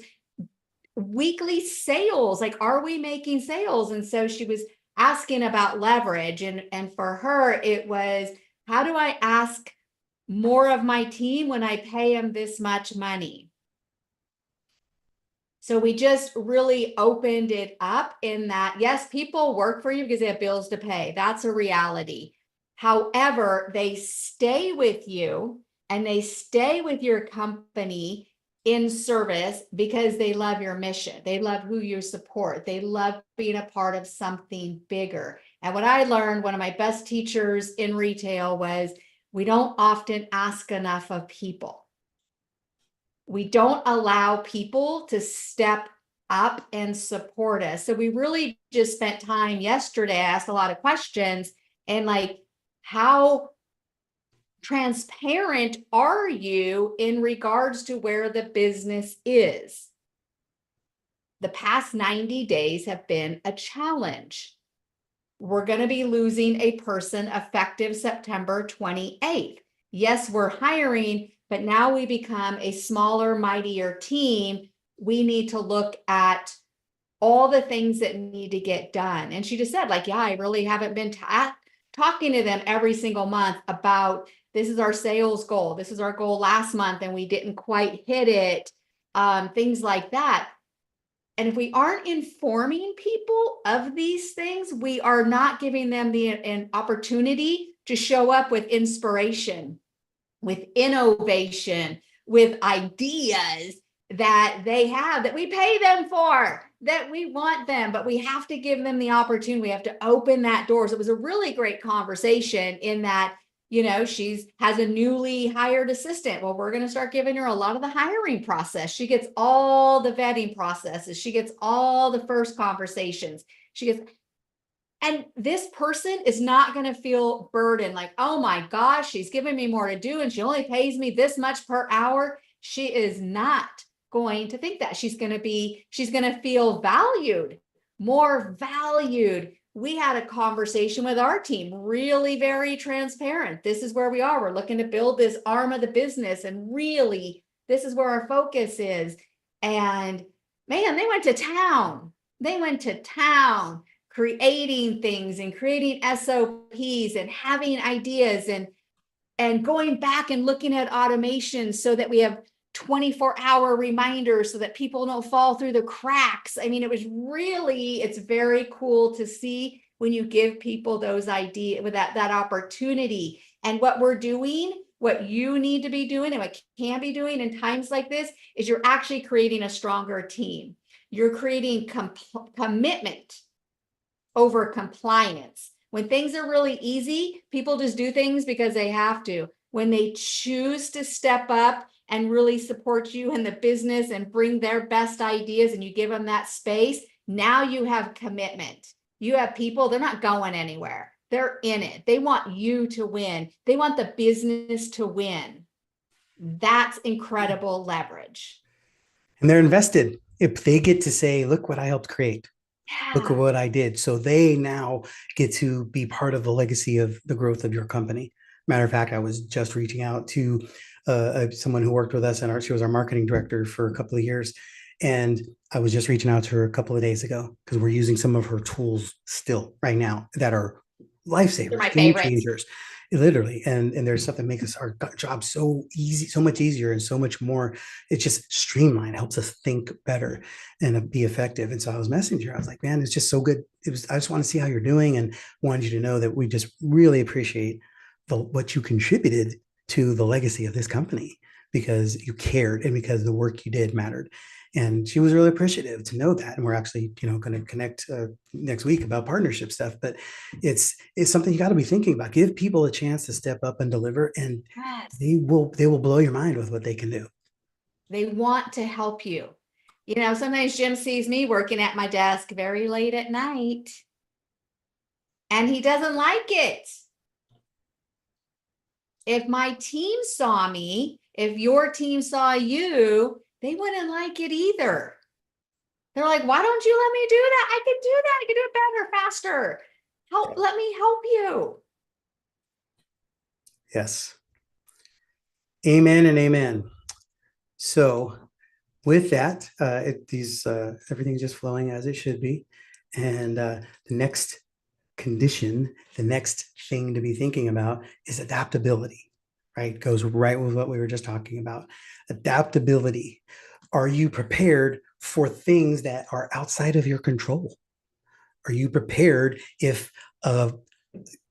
weekly sales. Like, are we making sales? And so she was asking about leverage. And for her, it was, how do I ask more of my team when I pay them this much money? So we just really opened it up in that, yes, people work for you because they have bills to pay. That's a reality. However, they stay with you and they stay with your company in service because they love your mission. They love who you support. They love being a part of something bigger. And what I learned, one of my best teachers in retail was, we don't often ask enough of people. We don't allow people to step up and support us. So we really just spent time yesterday, I asked a lot of questions, and like, how transparent are you in regards to where the business is? The past 90 days have been a challenge. We're going to be losing a person effective September 28th. Yes, we're hiring, but now we become a smaller, mightier team. We need to look at all the things that need to get done. And she just said, like, yeah, I really haven't been talking to them every single month about, this is our sales goal. This is our goal last month, and we didn't quite hit it. Things like that. And if we aren't informing people of these things, we are not giving them an opportunity to show up with inspiration, with innovation, with ideas that they have, that we pay them for, that we want them, but we have to give them the opportunity. We have to open that door. So it was a really great conversation in that, she has a newly hired assistant. Well, we're going to start giving her a lot of the hiring process. She gets all the vetting processes. She gets all the first conversations. And this person is not going to feel burdened, like, oh my gosh, she's giving me more to do and she only pays me this much per hour. She is not going to think that. She's going to feel valued, more valued. We had a conversation with our team, really very transparent. This is where we are. We're looking to build this arm of the business, and really, this is where our focus is. And man, they went to town. They went to town creating things and creating SOPs and having ideas and going back and looking at automation so that we have 24-hour reminders so that people don't fall through the cracks. I mean, it's very cool to see when you give people those ideas, with that opportunity. And what we're doing, what you need to be doing and what can be doing in times like this, is you're actually creating a stronger team. You're creating commitment over compliance. When things are really easy, people just do things because they have to. When they choose to step up and really support you in the business and bring their best ideas, and you give them that space, now you have commitment. You have people, they're not going anywhere. They're in it. They want you to win. They want the business to win. That's incredible leverage. and they're invested. If they get to say, look what I helped create, Look at Yeah. what I did. So they now get to be part of the legacy of the growth of your company. Matter of fact, I was just reaching out to someone who worked with us, and she was our marketing director for a couple of years. And I was just reaching out to her a couple of days ago because we're using some of her tools still right now that are They're lifesavers, my game favorites. changers, literally. And there's stuff that makes us our job so easy, so much easier, and so much more. It's just streamlined, helps us think better and be effective. And so I was messaging her. I was like, man, it's just so good. I just want to see how you're doing and wanted you to know that we just really appreciate what you contributed to the legacy of this company because you cared and because the work you did mattered. And she was really appreciative to know that. And we're actually, going to connect next week about partnership stuff. But it's something you got to be thinking about. Give people a chance to step up and deliver, and Yes. they will blow your mind with what they can do. They want to help you. Sometimes Jim sees me working at my desk very late at night and he doesn't like it. If my team saw me, if your team saw you, they wouldn't like it either. They're like, why don't you let me do that? I can do that. I can do it better, faster. Let me help you. Yes. Amen and amen. So with that, everything's just flowing as it should be. And the next condition, the next thing to be thinking about is adaptability, right? Goes right with what we were just talking about. Adaptability. Are you prepared for things that are outside of your control? Are you prepared if a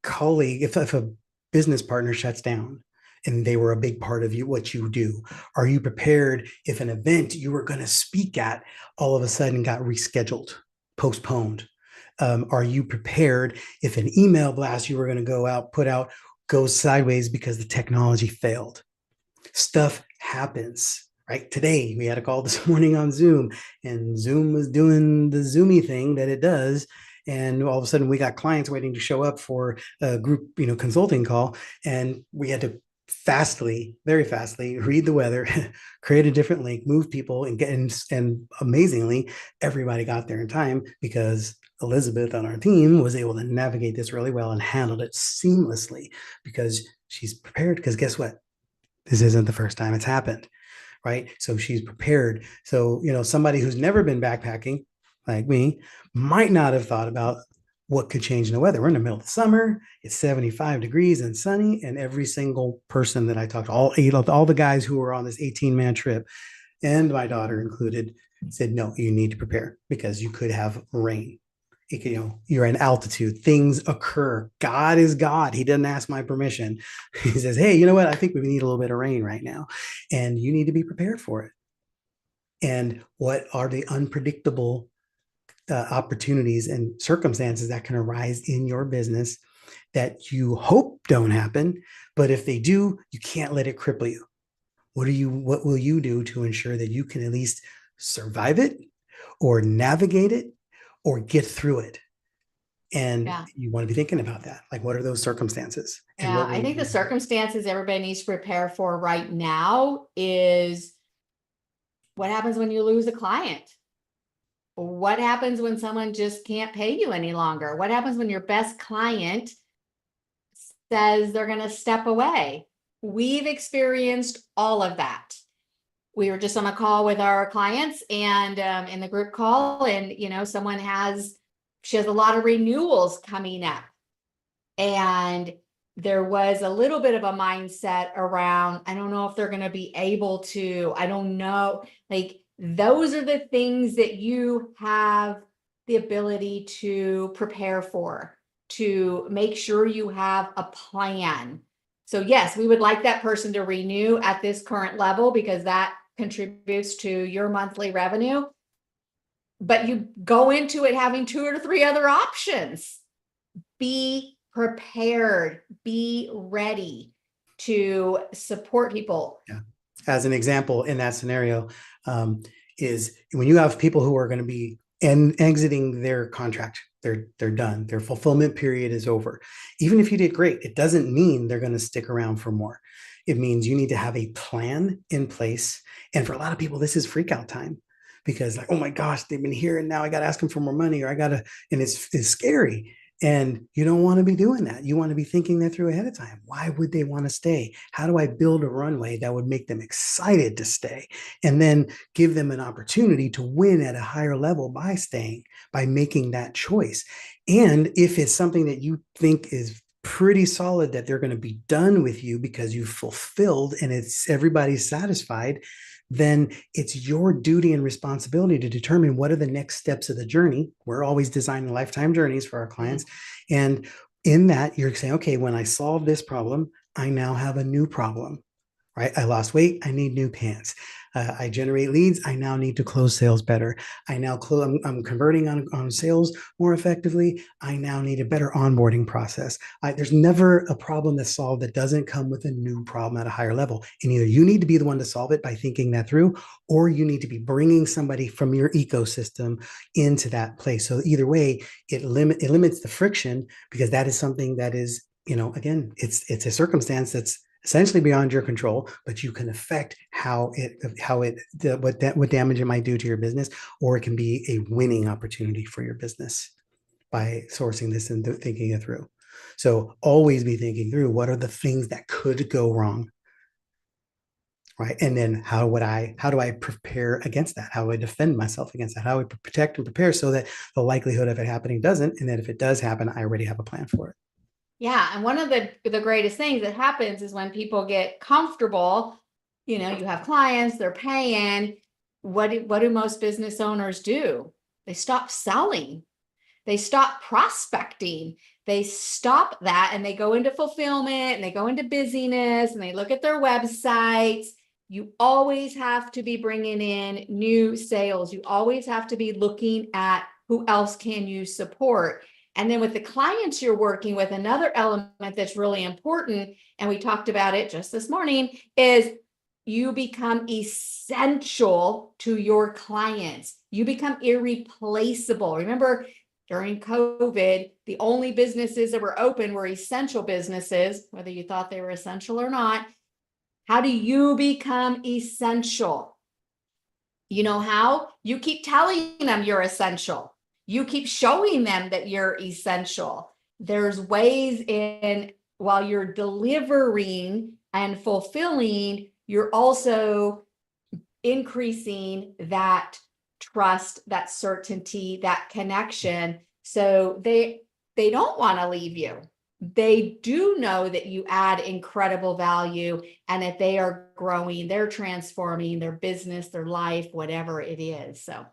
colleague, if a business partner shuts down and they were a big part of what you do? Are you prepared if an event you were going to speak at all of a sudden got rescheduled, postponed? Are you prepared if an email blast you were going to put out goes sideways because the technology failed? Stuff happens, right? Today we had a call this morning on Zoom, and Zoom was doing the Zoomy thing that it does. And all of a sudden we got clients waiting to show up for a group, consulting call. And we had to very fastly read the weather, create a different link, move people, and amazingly, everybody got there in time because Elizabeth on our team was able to navigate this really well and handled it seamlessly because she's prepared. Because guess what? This isn't the first time it's happened, right? So she's prepared. So, somebody who's never been backpacking like me might not have thought about what could change in the weather. We're in the middle of the summer. It's 75 degrees and sunny. And every single person that I talked to, all the guys who were on this 18-man trip, and my daughter included, said, no, you need to prepare because you could have rain. You're in altitude, things occur. God is God. He doesn't ask my permission. He says, hey, you know what? I think we need a little bit of rain right now. And you need to be prepared for it. And what are the unpredictable opportunities and circumstances that can arise in your business that you hope don't happen, but if they do, you can't let it cripple you. What will you do to ensure that you can at least survive it or navigate it or get through it? And Yeah. you want to be thinking about that. Like, what are those circumstances? And Yeah. what will I think you the do? circumstances everybody needs to prepare for right now is what happens when you lose a client? What happens when someone just can't pay you any longer? What happens when your best client says they're going to step away? We've experienced all of that. We were just on a call with our clients and in the group call, and she has a lot of renewals coming up, and there was a little bit of a mindset around, I don't know if they're going to be able to, I don't know, like those are the things that you have the ability to prepare for, to make sure you have a plan. So yes, we would like that person to renew at this current level because that contributes to your monthly revenue. But you go into it having 2 or 3 other options. Be prepared, be ready to support people. Yeah. As an example in that scenario, is when you have people who are going to be exiting their contract, they're done. Their fulfillment period is over. Even if you did great, it doesn't mean they're going to stick around for more. It means you need to have a plan in place. And for a lot of people, this is freak out time because like, oh my gosh, they've been here and now I got to ask them for more money or I got to, and it's scary. And you don't want to be doing that. You want to be thinking that through ahead of time. Why would they want to stay? How do I build a runway that would make them excited to stay? And then give them an opportunity to win at a higher level by staying, by making that choice. And if it's something that you think is pretty solid that they're going to be done with you because you've fulfilled and it's everybody's satisfied, then it's your duty and responsibility to determine what are the next steps of the journey. We're always designing lifetime journeys for our clients. And in that, you're saying, okay, when I solve this problem, I now have a new problem, right? I lost weight. I need new pants. I generate leads. I now need to close sales better. I'm converting on sales more effectively. I now need a better onboarding process. There's never a problem that's solved that doesn't come with a new problem at a higher level. And either you need to be the one to solve it by thinking that through, or you need to be bringing somebody from your ecosystem into that place. So either way, it limits the friction, because that is something that is, again, it's a circumstance that's essentially beyond your control, but you can affect what damage it might do to your business, or it can be a winning opportunity for your business by sourcing this and thinking it through. So always be thinking through what are the things that could go wrong, right? And then how do I prepare against that? How do I defend myself against that? How do I protect and prepare so that the likelihood of it happening doesn't, and then if it does happen, I already have a plan for it. Yeah, and one of the greatest things that happens is when people get comfortable, you have clients, they're paying. What do most business owners do? They stop selling. They stop prospecting. They stop that and they go into fulfillment and they go into busyness and they look at their websites. You always have to be bringing in new sales. You always have to be looking at who else can you support. And then with the clients you're working with, another element that's really important, and we talked about it just this morning, is you become essential to your clients. You become irreplaceable. Remember, during COVID, the only businesses that were open were essential businesses, whether you thought they were essential or not. How do you become essential? You know how? You keep telling them you're essential. You keep showing them that you're essential. There's ways in, while you're delivering and fulfilling, you're also increasing that trust, that certainty, that connection. So they don't want to leave you. They do know that you add incredible value and that they are growing, they're transforming their business, their life, whatever it is. So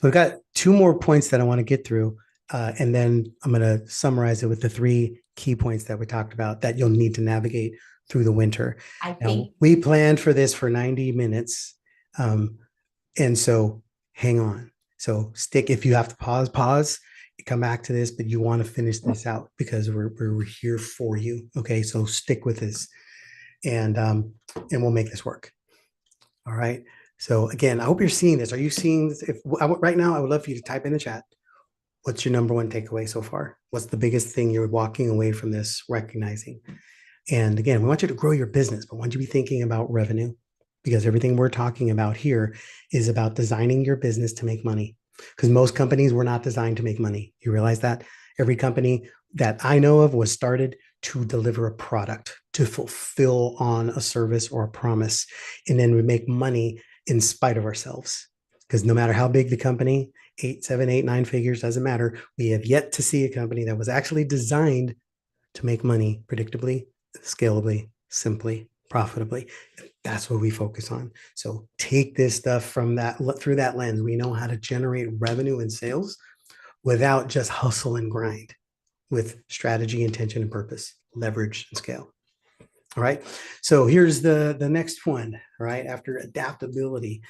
we've got two more points that I want to get through. And then I'm going to summarize it with the three key points that we talked about that you'll need to navigate through the winter. I Now, think we planned for this for 90 minutes. And so hang on. So stick, if you have to pause, come back to this, but you want to finish this out because we're here for you. Okay. So stick with this and we'll make this work. All right. So again, I hope you're seeing this. Are you seeing this? Right now, I would love for you to type in the chat. What's your number one takeaway so far? What's the biggest thing you're walking away from this recognizing? And again, we want you to grow your business, but we want you to be thinking about revenue, because everything we're talking about here is about designing your business to make money. Because most companies were not designed to make money. You realize that? Every company that I know of was started to deliver a product, to fulfill on a service or a promise. And then we make money in spite of ourselves. Because no matter how big the company, 8, 7, 8, 9 figures, doesn't matter. We have yet to see a company that was actually designed to make money predictably, scalably, simply, profitably. That's what we focus on. So take this stuff from that, through that lens. We know how to generate revenue and sales without just hustle and grind, with strategy, intention, and purpose, leverage and scale. All right. So here's the next one, right? After adaptability,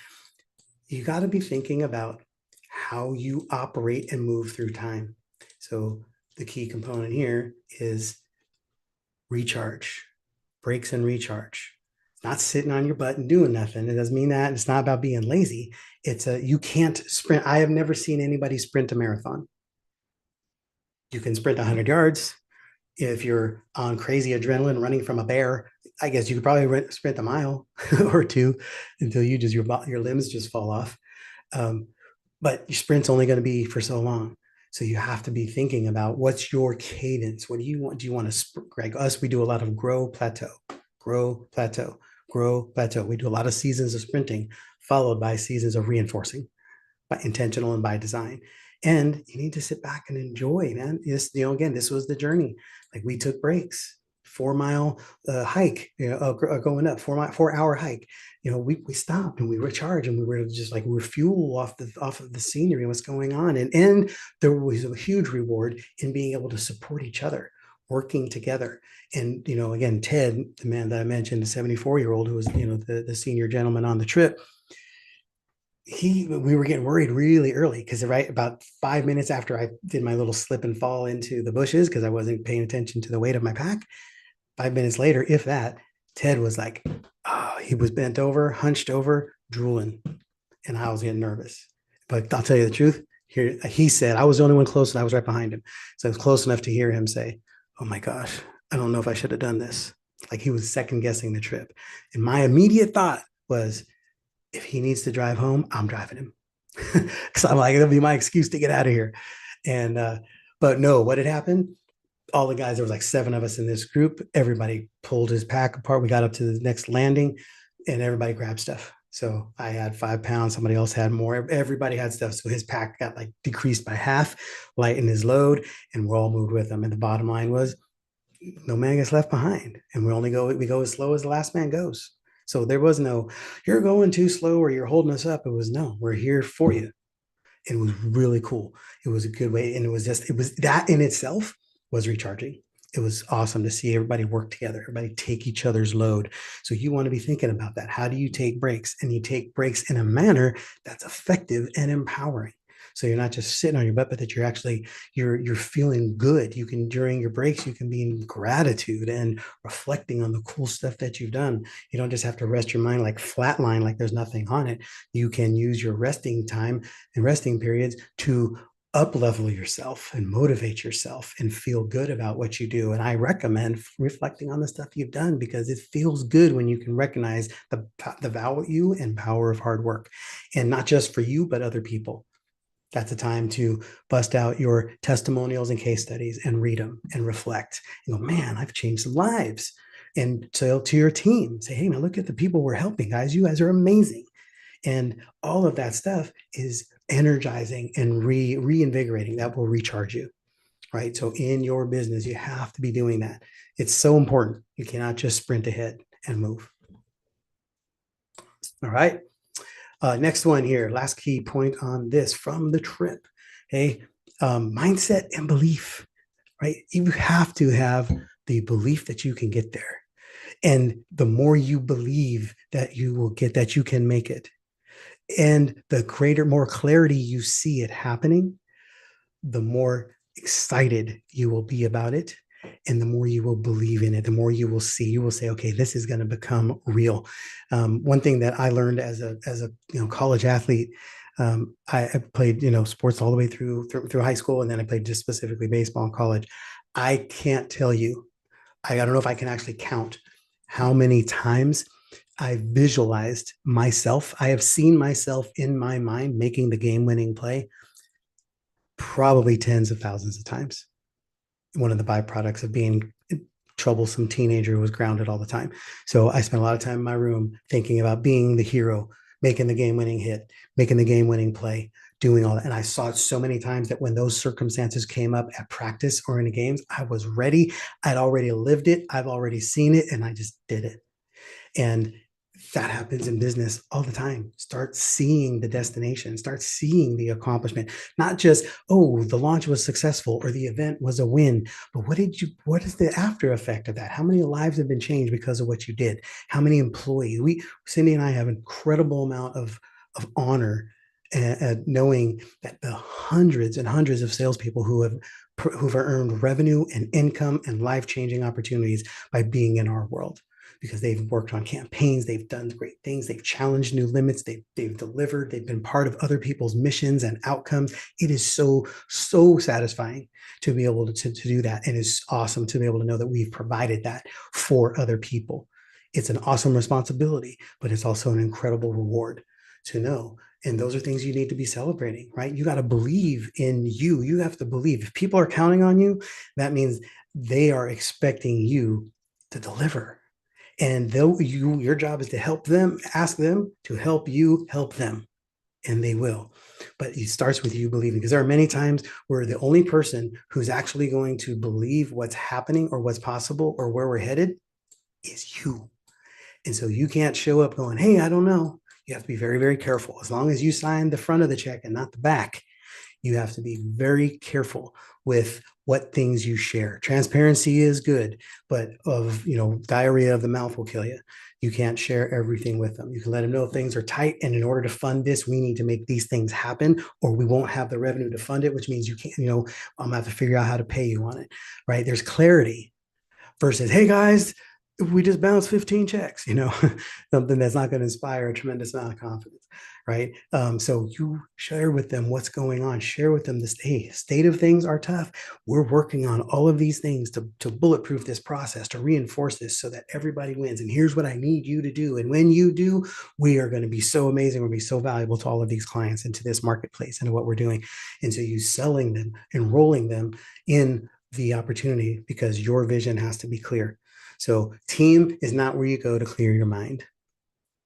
you got to be thinking about how you operate and move through time. So the key component here is recharge, breaks and recharge. Not sitting on your butt and doing nothing. It doesn't mean that. It's not about being lazy. You can't sprint. I have never seen anybody sprint a marathon. You can sprint 100 yards. If you're on crazy adrenaline running from a bear, I guess you could probably sprint a mile or two until your limbs just fall off. Um, but your sprint's only going to be for so long. So you have to be thinking about what's your cadence. What do you want? Do you want to, like us, we do a lot of grow, plateau, grow, plateau, grow, plateau. We do a lot of seasons of sprinting followed by seasons of reinforcing by intentional and by design. And you need to sit back and enjoy, man. This, again, this was the journey. Like we took breaks, 4 mile hike, going up 4 hour hike. We stopped and we recharged and we were just like we were fuel off of the scenery and what's going on. And there was a huge reward in being able to support each other, working together. And again, Ted, the man that I mentioned, the 74-year-old who was the senior gentleman on the trip, we were getting worried really early because right about 5 minutes after I did my little slip and fall into the bushes because I wasn't paying attention to the weight of my pack, 5 minutes later, if that, Ted was like, oh, he was bent over, hunched over, drooling, and I was getting nervous. But I'll tell you the truth. Here, he said I was the only one close, and I was right behind him, so I was close enough to hear him say, "Oh my gosh, I don't know if I should have done this." Like he was second guessing the trip, and my immediate thought was, if he needs to drive home, I'm driving him. Because I'm like, it'll be my excuse to get out of here. And but no, what had happened? All the guys, there was like 7 of us in this group. Everybody pulled his pack apart. We got up to the next landing, and everybody grabbed stuff. So I had 5 pounds. Somebody else had more. Everybody had stuff. So his pack got like decreased by half, lightened his load, and we're all moved with him. And the bottom line was, no man gets left behind, and we go as slow as the last man goes. So there was no, you're going too slow or you're holding us up. It was no, we're here for you. It was really cool. It was a good way. And it was that in itself was recharging. It was awesome to see everybody work together, everybody take each other's load. So you want to be thinking about that. How do you take breaks? And you take breaks in a manner that's effective and empowering. So you're not just sitting on your butt, but that you're feeling good. You can, during your breaks, you can be in gratitude and reflecting on the cool stuff that you've done. You don't just have to rest your mind like flatline, like there's nothing on it. You can use your resting time and resting periods to up level yourself and motivate yourself and feel good about what you do. And I recommend reflecting on the stuff you've done because it feels good when you can recognize the value and power of hard work, and not just for you, but other people. That's a time to bust out your testimonials and case studies and read them and reflect and go, man, I've changed lives. And so to your team, say, hey, now look at the people we're helping, guys. You guys are amazing. And all of that stuff is energizing and reinvigorating. That will recharge you, right? So in your business, you have to be doing that. It's so important. You cannot just sprint ahead and move. All right. Next one here, last key point on this from the trip. Hey, mindset and belief, right? You have to have the belief that you can get there. And the more you believe that you will get, that you can make it, and the greater, more clarity you see it happening, the more excited you will be about it. And the more you will believe in it, the more you will see, you will say, okay, this is going to become real. One thing that I learned as a college athlete, I played sports all the way through high school, and then I played just specifically baseball in college. I can't tell you, I don't know if I can actually count how many times I visualized myself. I have seen myself in my mind making the game-winning play probably tens of thousands of times. One of the byproducts of being a troublesome teenager who was grounded all the time. So I spent a lot of time in my room thinking about being the hero, making the game-winning hit, making the game-winning play, doing all that. And I saw it so many times that when those circumstances came up at practice or in the games, I was ready. I'd already lived it. I've already seen it, and I just did it. And that happens in business all the time. Start seeing the destination, start seeing the accomplishment, not just, oh, the launch was successful or the event was a win, but what is the after effect of that? How many lives have been changed because of what you did? How many employees? Cindy and I have an incredible amount of honor and knowing that the hundreds and hundreds of salespeople who've earned revenue and income and life-changing opportunities by being in our world, because they've worked on campaigns, they've done great things, they've challenged new limits, they've delivered, they've been part of other people's missions and outcomes. It is so satisfying to be able to do that, and it's awesome to be able to know that we've provided that for other people. It's an awesome responsibility, but it's also an incredible reward. to know. And those are things you need to be celebrating, right? You got to believe in you. You have to believe. If people are counting on you, that means they are expecting you to deliver. And your job is to help them, ask them to help you help them, and they will. But it starts with you believing, because there are many times where the only person who's actually going to believe what's happening or what's possible or where we're headed is you. And so you can't show up going, hey, I don't know. You have to be very, very careful. As long as you sign the front of the check and not the back, you have to be very careful with what things you share. Transparency is good, but diarrhea of the mouth will kill you. You can't share everything with them. You can let them know things are tight, and in order to fund this, we need to make these things happen, or we won't have the revenue to fund it, which means you can't, I'm gonna have to figure out how to pay you on it, right? There's clarity versus, hey guys, we just bounced 15 checks, something that's not going to inspire a tremendous amount of confidence, right? So you share with them what's going on, share with them this, hey, state of things are tough. We're working on all of these things to bulletproof this process, to reinforce this so that everybody wins. And here's what I need you to do. And when you do, we are going to be so amazing. We're going to be so valuable to all of these clients and to this marketplace and what we're doing. And so you selling them, enrolling them in the opportunity, because your vision has to be clear. So team is not where you go to clear your mind.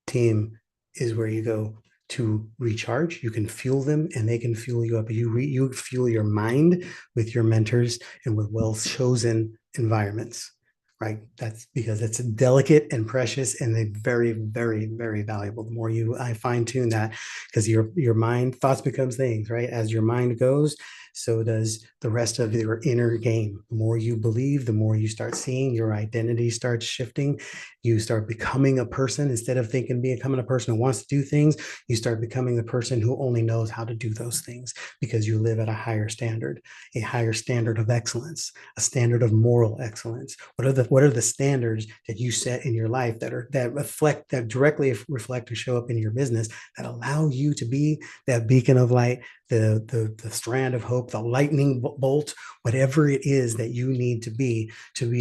Team is where you go to recharge. You can fuel them and they can fuel you up. You fuel your mind with your mentors and with well-chosen environments, right? That's because it's delicate and precious, and they're very, very, very valuable. The more I fine tune that, because your mind, thoughts becomes things, right? As your mind goes, so does the rest of your inner game. The more you believe, the more you start seeing, your identity starts shifting. You start becoming a person instead of becoming a person who wants to do things. You start becoming the person who only knows how to do those things, because you live at a higher standard of excellence, a standard of moral excellence. What are the standards that you set in your life that directly reflect and show up in your business, that allow you to be that beacon of light, the strand of hope, the lightning bolt, whatever it is that you need to be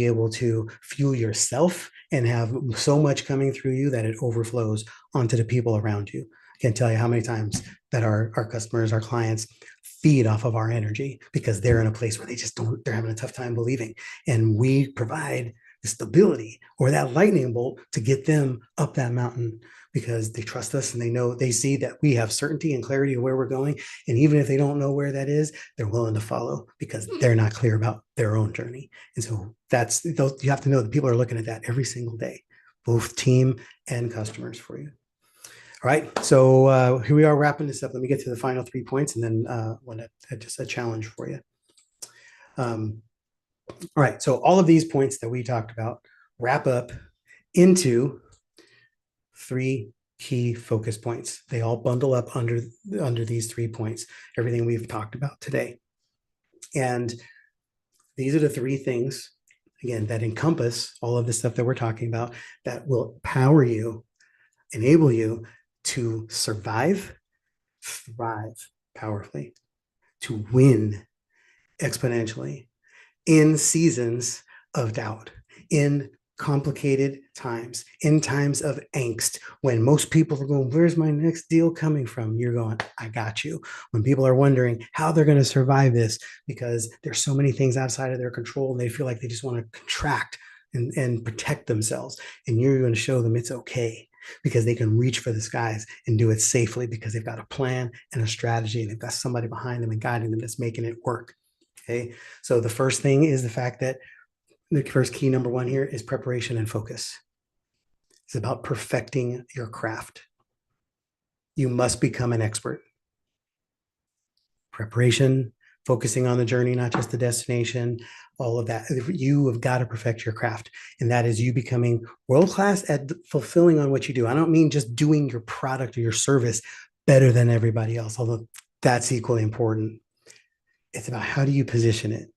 able to fuel yourself and have so much coming through you that it overflows onto the people around you. I can't tell you how many times that our customers, our clients feed off of our energy, because they're in a place where they're having a tough time believing. And we provide the stability or that lightning bolt to get them up that mountain, because they trust us and they see that we have certainty and clarity of where we're going. And even if they don't know where that is, they're willing to follow because they're not clear about their own journey. And so you have to know that people are looking at that every single day, both team and customers for you. All right, so here we are wrapping this up. Let me get to the final 3 points, and then just a challenge for you. All right, so all of these points that we talked about wrap up into 3 key focus points. They all bundle up under these 3 points, everything we've talked about today. And these are the 3 things, again, that encompass all of the stuff that we're talking about, that will power you, enable you to survive, thrive powerfully, to win exponentially in seasons of doubt, in complicated times, in times of angst, when most people are going, where's my next deal coming from? You're going, I got you. When people are wondering how they're going to survive this, because there's so many things outside of their control and they feel like they just want to contract and protect themselves. And you're going to show them it's okay, because they can reach for the skies and do it safely, because they've got a plan and a strategy, and they've got somebody behind them and guiding them that's making it work. Okay. So the first thing is the fact that the first key, number 1 here, is preparation and focus. It's about perfecting your craft. You must become an expert. Preparation, focusing on the journey, not just the destination, all of that. You have got to perfect your craft. And that is you becoming world-class at fulfilling on what you do. I don't mean just doing your product or your service better than everybody else, although that's equally important. It's about, how do you position it?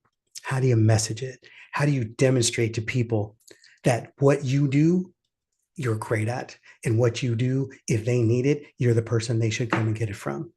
How do you message it? How do you demonstrate to people that what you do, you're great at, and what you do, if they need it, you're the person they should come and get it from.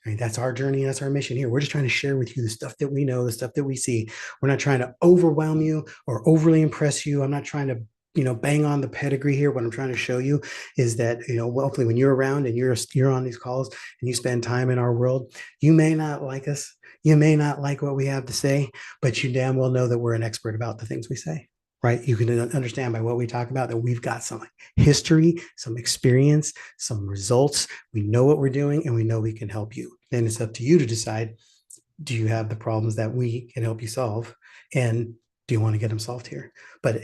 I mean, that's our journey. That's our mission here. We're just trying to share with you the stuff that we know, the stuff that we see. We're not trying to overwhelm you or overly impress you. I'm not trying to bang on the pedigree here. What I'm trying to show you is that, hopefully when you're around and you're on these calls and you spend time in our world, you may not like us. You may not like what we have to say, but you damn well know that we're an expert about the things we say, right? You can understand by what we talk about that we've got some history, some experience, some results. We know what we're doing and we know we can help you. Then it's up to you to decide, do you have the problems that we can help you solve? And do you want to get them solved here? But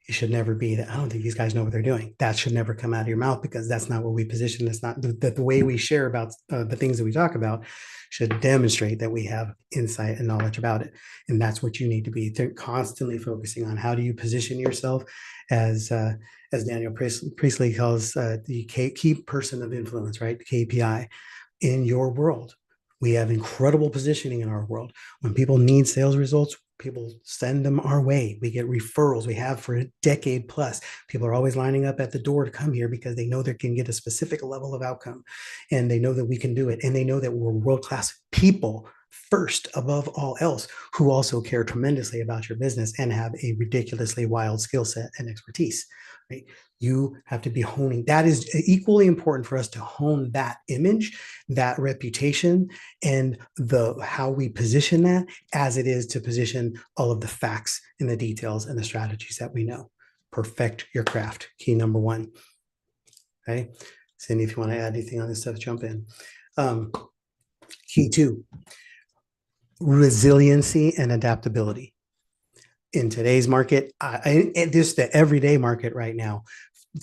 it should never be that I don't think these guys know what they're doing. That should never come out of your mouth, because that's not what we position. That's not the way we share about the things that we talk about should demonstrate that we have insight and knowledge about it. And that's what you need to be. They're constantly focusing on how do you position yourself as Daniel Priestley calls the key person of influence, right? KPI in your world. We have incredible positioning in our world. When people need sales results, people send them our way. We get referrals. We have for a decade plus. People are always lining up at the door to come here because they know they can get a specific level of outcome, and they know that we can do it. And they know that we're world-class people first above all else, who also care tremendously about your business and have a ridiculously wild skill set and expertise, right? You have to be honing. That is equally important for us to hone that image, that reputation, and the how we position that, as it is to position all of the facts and the details and the strategies that we know. Perfect your craft. Key number one. Okay. Cindy, if you want to add anything on this stuff, jump in. Key two, resiliency and adaptability. In today's market, this the everyday market right now,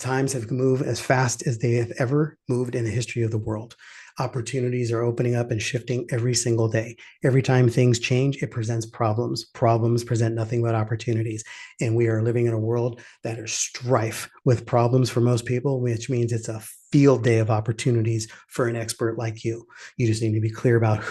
times have moved as fast as they have ever moved in the history of the world. Opportunities are opening up and shifting every single day. Every time things change, it presents problems. Problems present nothing but opportunities. And we are living in a world that is strife with problems for most people, which means it's a field day of opportunities for an expert like you. You just need to be clear about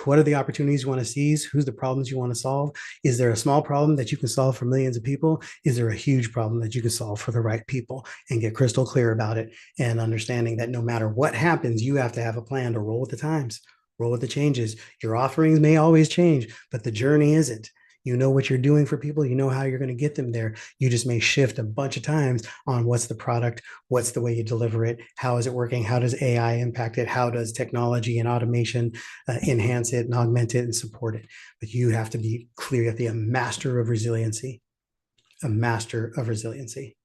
what are the opportunities you want to seize? Who's the problems you want to solve? Is there a small problem that you can solve for millions of people? Is there a huge problem that you can solve for the right people? And get crystal clear about it, and understanding that no matter what happens, you have to have a plan to roll with the times, roll with the changes. Your offerings may always change, but the journey isn't. You know what you're doing for people. You know how you're going to get them there. You just may shift a bunch of times on what's the product, what's the way you deliver it, how is it working, how does AI impact it, how does technology and automation enhance it and augment it and support it. But you have to be clear. You have to be a master of resiliency, a master of resiliency,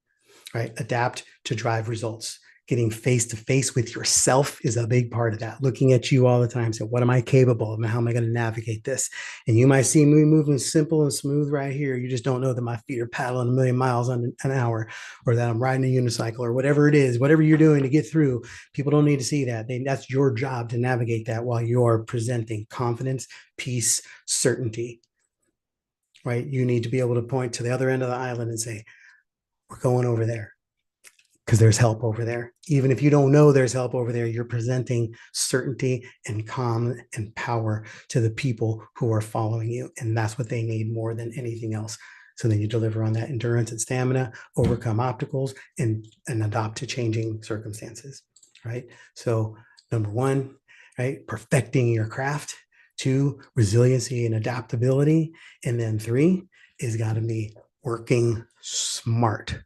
right? Adapt to drive results. Getting face to face with yourself is a big part of that. Looking at you all the time. So what am I capable of? How am I going to navigate this? And you might see me moving simple and smooth right here. You just don't know that my feet are paddling a million miles an hour, or that I'm riding a unicycle, or whatever it is, whatever you're doing to get through. People don't need to see that. That's your job to navigate that while you're presenting confidence, peace, certainty, right? You need to be able to point to the other end of the island and say, we're going over there, because there's help over there. Even if you don't know there's help over there, you're presenting certainty and calm and power to the people who are following you. And that's what they need more than anything else. So then you deliver on that endurance and stamina, overcome obstacles, and adapt to changing circumstances, right? So number one, right, perfecting your craft. Two, resiliency and adaptability. And then three is got to be working smart.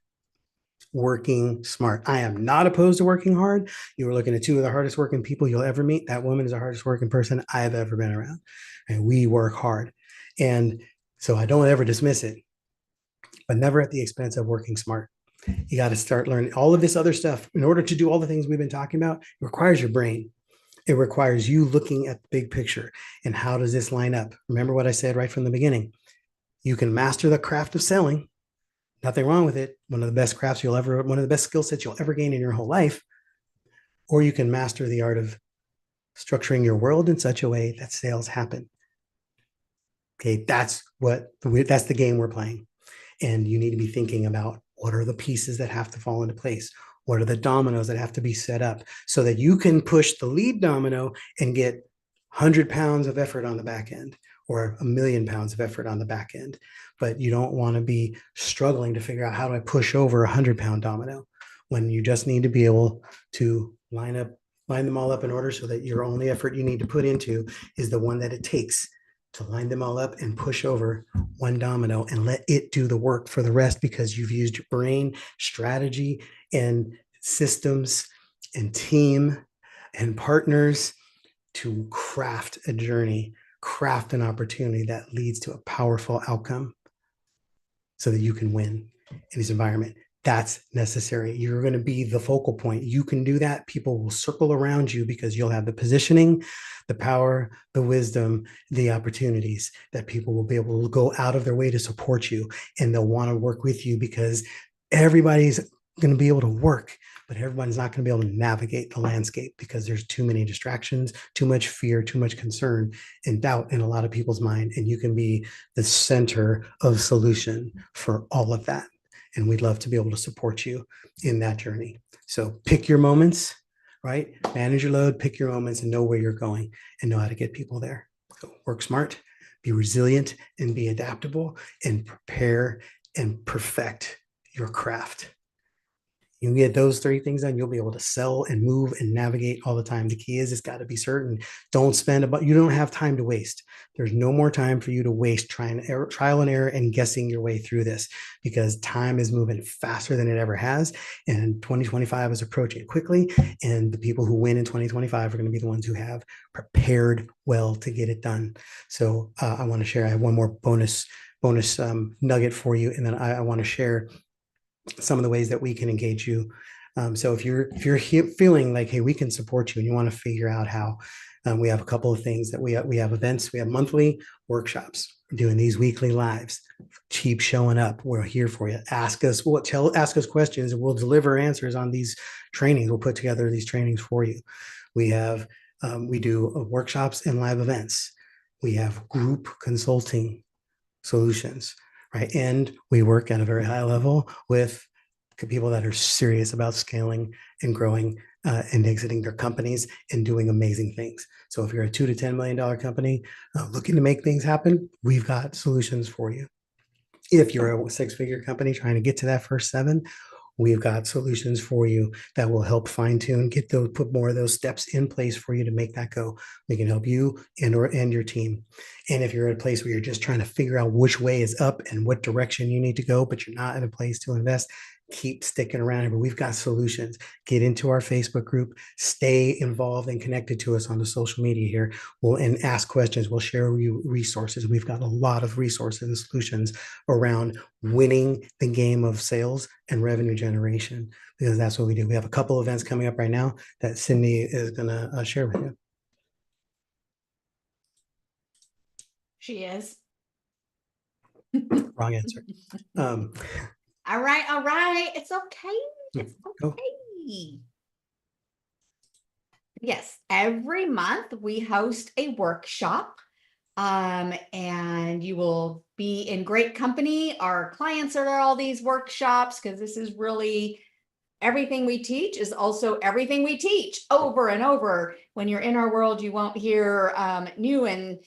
Working smart. I am not opposed to working hard. You were looking at two of the hardest working people you'll ever meet. That woman is the hardest working person I've ever been around. And we work hard. And so I don't ever dismiss it, but never at the expense of working smart. You got to start learning all of this other stuff. In order to do all the things we've been talking about, it requires your brain. It requires you looking at the big picture and how does this line up? Remember what I said right from the beginning. You can master the craft of selling. Nothing wrong with it. One of the best one of the best skill sets you'll ever gain in your whole life. Or you can master the art of structuring your world in such a way that sales happen. Okay, that's the game we're playing. And you need to be thinking about what are the pieces that have to fall into place? What are the dominoes that have to be set up so that you can push the lead domino and get 100 pounds of effort on the back end, or 1,000,000 pounds of effort on the back end. But you don't want to be struggling to figure out how do I push over a 100-pound domino, when you just need to be able to line them all up in order so that your only effort you need to put into is the one that it takes to line them all up and push over one domino and let it do the work for the rest, because you've used your brain, strategy, and systems and team and partners to craft a journey, craft an opportunity that leads to a powerful outcome so that you can win in this environment. That's necessary. You're going to be the focal point. You can do that. People will circle around you because you'll have the positioning, the power, the wisdom, the opportunities that people will be able to go out of their way to support you. And they'll want to work with you because everybody's going to be able to work, but everyone's not going to be able to navigate the landscape because there's too many distractions, too much fear, too much concern and doubt in a lot of people's mind. And you can be the center of solution for all of that. And we'd love to be able to support you in that journey. So pick your moments, right? Manage your load, pick your moments, and know where you're going and know how to get people there. So work smart, be resilient, and be adaptable, and prepare and perfect your craft. You get those three things done, you'll be able to sell and move and navigate all the time. The key is it's got to be certain. Don't spend about, you don't have time to waste. There's no more time for you to waste trial and error and guessing your way through this, because time is moving faster than it ever has. And 2025 is approaching quickly. And the people who win in 2025 are going to be the ones who have prepared well to get it done. So I want to share, I have one more bonus nugget for you. And then I want to share some of the ways that we can engage you. So if you're feeling like, hey, we can support you, and you want to figure out how, we have a couple of things that we have events, we have monthly workshops, we're doing these weekly lives. Keep showing up. We're here for you. Ask us questions, and we'll deliver answers on these trainings. We'll put together these trainings for you. We have we do workshops and live events. We have group consulting solutions. Right. And we work at a very high level with people that are serious about scaling and growing and exiting their companies and doing amazing things. So if you're a $2 to $10 million company looking to make things happen, we've got solutions for you. If you're a six-figure company trying to get to that first seven, we've got solutions for you that will help fine tune, put more of those steps in place for you to make that go. We can help you and your team. And if you're at a place where you're just trying to figure out which way is up and what direction you need to go, but you're not in a place to invest, keep sticking around. But we've got solutions. Get into our Facebook group, stay involved and connected to us on the social media here. And ask questions. We'll share you resources. We've got a lot of resources and solutions around winning the game of sales and revenue generation, because that's what we do. We have a couple events coming up right now that Cindy is going to share with you. She is. Wrong answer. All right. It's okay. It's okay. Yes, every month we host a workshop, and you will be in great company. Our clients are at all these workshops because this is really everything we teach is also everything we teach over and over. When you're in our world, you won't hear new and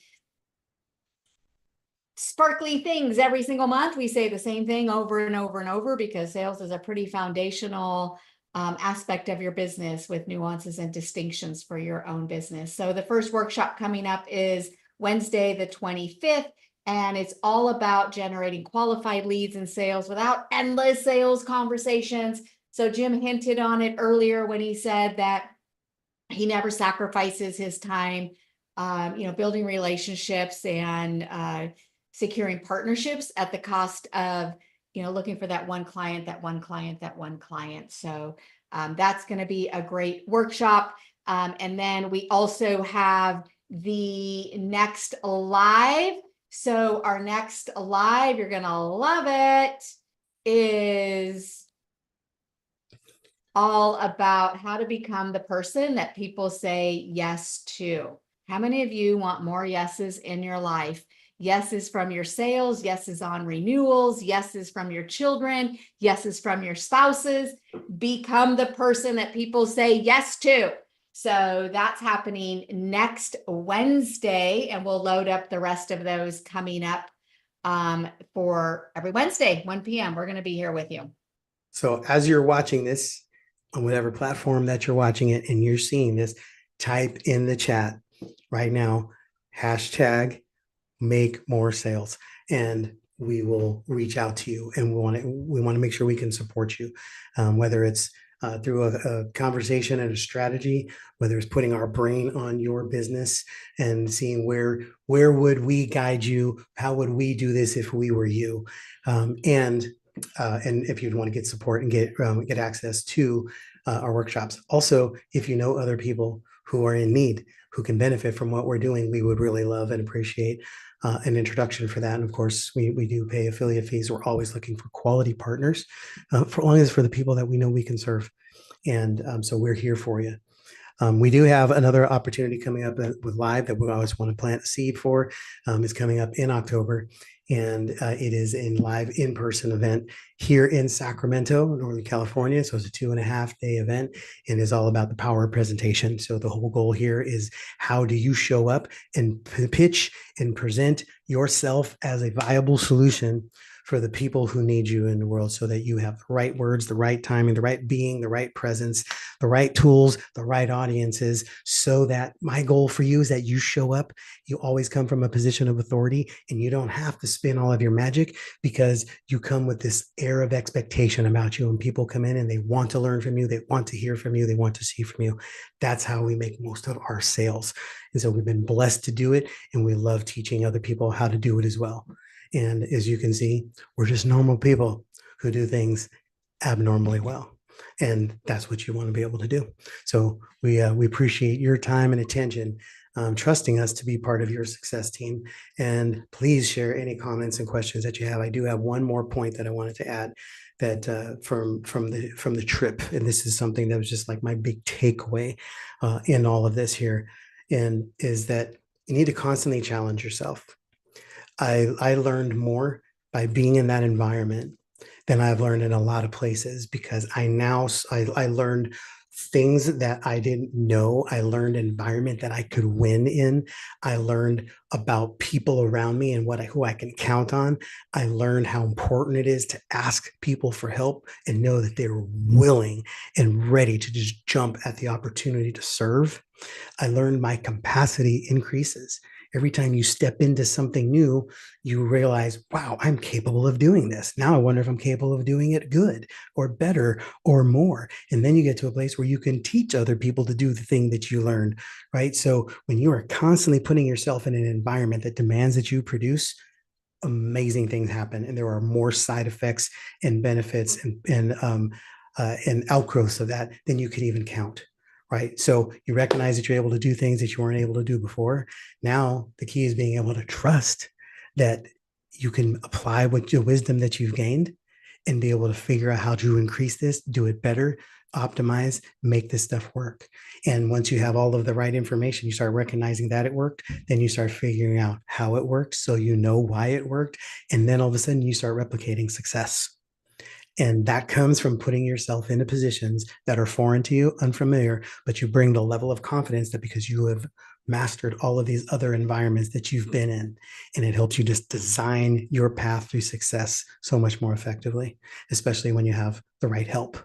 sparkly things every single month. We say the same thing over and over and over because sales is a pretty foundational aspect of your business with nuances and distinctions for your own business. So the first workshop coming up is Wednesday, the 25th, and it's all about generating qualified leads and sales without endless sales conversations. So Jim hinted on it earlier when he said that he never sacrifices his time, building relationships and securing partnerships at the cost of, looking for that one client. So that's going to be a great workshop. And then we also have the next live. So our next live, you're going to love it, is all about how to become the person that people say yes to. How many of you want more yeses in your life? Yeses from your sales, yeses on renewals, yeses from your children, yeses from your spouses. Become the person that people say yes to. So that's happening next Wednesday, and we'll load up the rest of those coming up for every Wednesday, 1 p.m. We're going to be here with you. So as you're watching this on whatever platform that you're watching it and you're seeing this, type in the chat right now, hashtag make more sales, and we will reach out to you, and we want to make sure we can support you, whether it's through a conversation and a strategy, whether it's putting our brain on your business and seeing where would we guide you, how would we do this if we were you, and if you'd want to get support and get access to our workshops. Also, if you know other people who are in need, who can benefit from what we're doing, we would really love and appreciate an introduction for that. And of course, we do pay affiliate fees. We're always looking for quality partners, for long as for the people that we know we can serve. And so we're here for you. We do have another opportunity coming up with live that we always want to plant a seed for. Is coming up in October, and it is a live in-person event here in Sacramento, Northern California. So it's a 2.5-day event, and is all about the power of presentation. So the whole goal here is, how do you show up and pitch and present yourself as a viable solution for the people who need you in the world, so that you have the right words, the right timing, the right being, the right presence, the right tools, the right audiences, so that my goal for you is that you show up, you always come from a position of authority, and you don't have to spin all of your magic, because you come with this air of expectation about you, and people come in and they want to learn from you, they want to hear from you, they want to see from you. That's how we make most of our sales. And so we've been blessed to do it, and we love teaching other people how to do it as well. And as you can see, we're just normal people who do things abnormally well. And that's what you want to be able to do. So we appreciate your time and attention, trusting us to be part of your success team. And please share any comments and questions that you have. I do have one more point that I wanted to add, that from the trip, and this is something that was just like my big takeaway in all of this here, and is that you need to constantly challenge yourself. I learned more by being in that environment than I've learned in a lot of places, because I learned things that I didn't know. I learned environment that I could win in. I learned about people around me and who I can count on. I learned how important it is to ask people for help and know that they're willing and ready to just jump at the opportunity to serve. I learned my capacity increases. Every time you step into something new, you realize, wow, I'm capable of doing this. Now I wonder if I'm capable of doing it good or better or more. And then you get to a place where you can teach other people to do the thing that you learned, right? So when you are constantly putting yourself in an environment that demands that you produce, amazing things happen. And there are more side effects and benefits and outgrowths of that than you can even count. Right. So you recognize that you're able to do things that you weren't able to do before. Now, the key is being able to trust that you can apply what your wisdom that you've gained, and be able to figure out how to increase this, do it better, optimize, make this stuff work. And once you have all of the right information, you start recognizing that it worked, then you start figuring out how it worked, so you know why it worked. And then all of a sudden you start replicating success. And that comes from putting yourself into positions that are foreign to you, unfamiliar, but you bring the level of confidence that, because you have mastered all of these other environments that you've been in, and it helps you just design your path through success so much more effectively, especially when you have the right help.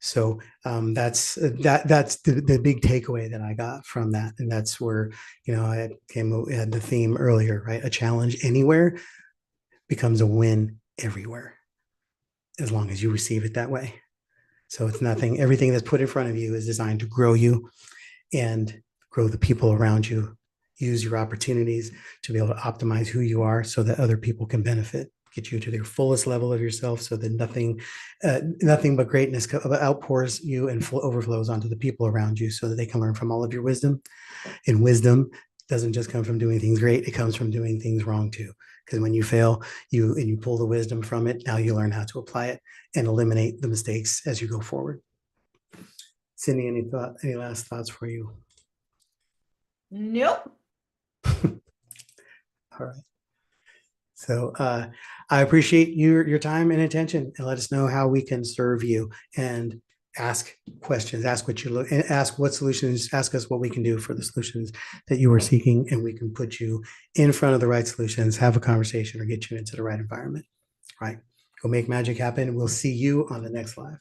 So that's the big takeaway that I got from that. And that's where, I had the theme earlier, right? A challenge anywhere becomes a win everywhere, as long as you receive it that way. So it's nothing, everything that's put in front of you is designed to grow you and grow the people around you. Use your opportunities to be able to optimize who you are, so that other people can benefit, get you to their fullest level of yourself, so that nothing but greatness outpours you and overflows onto the people around you, so that they can learn from all of your wisdom. And wisdom doesn't just come from doing things great, it comes from doing things wrong too. Because when you fail, you pull the wisdom from it. Now you learn how to apply it and eliminate the mistakes as you go forward. Cindy, any last thoughts for you? Nope. All right. So I appreciate your time and attention, and let us know how we can serve you. And ask questions, ask what solutions, ask us what we can do for the solutions that you are seeking, and we can put you in front of the right solutions, have a conversation, or get you into the right environment. Right. Go make magic happen. We'll see you on the next live.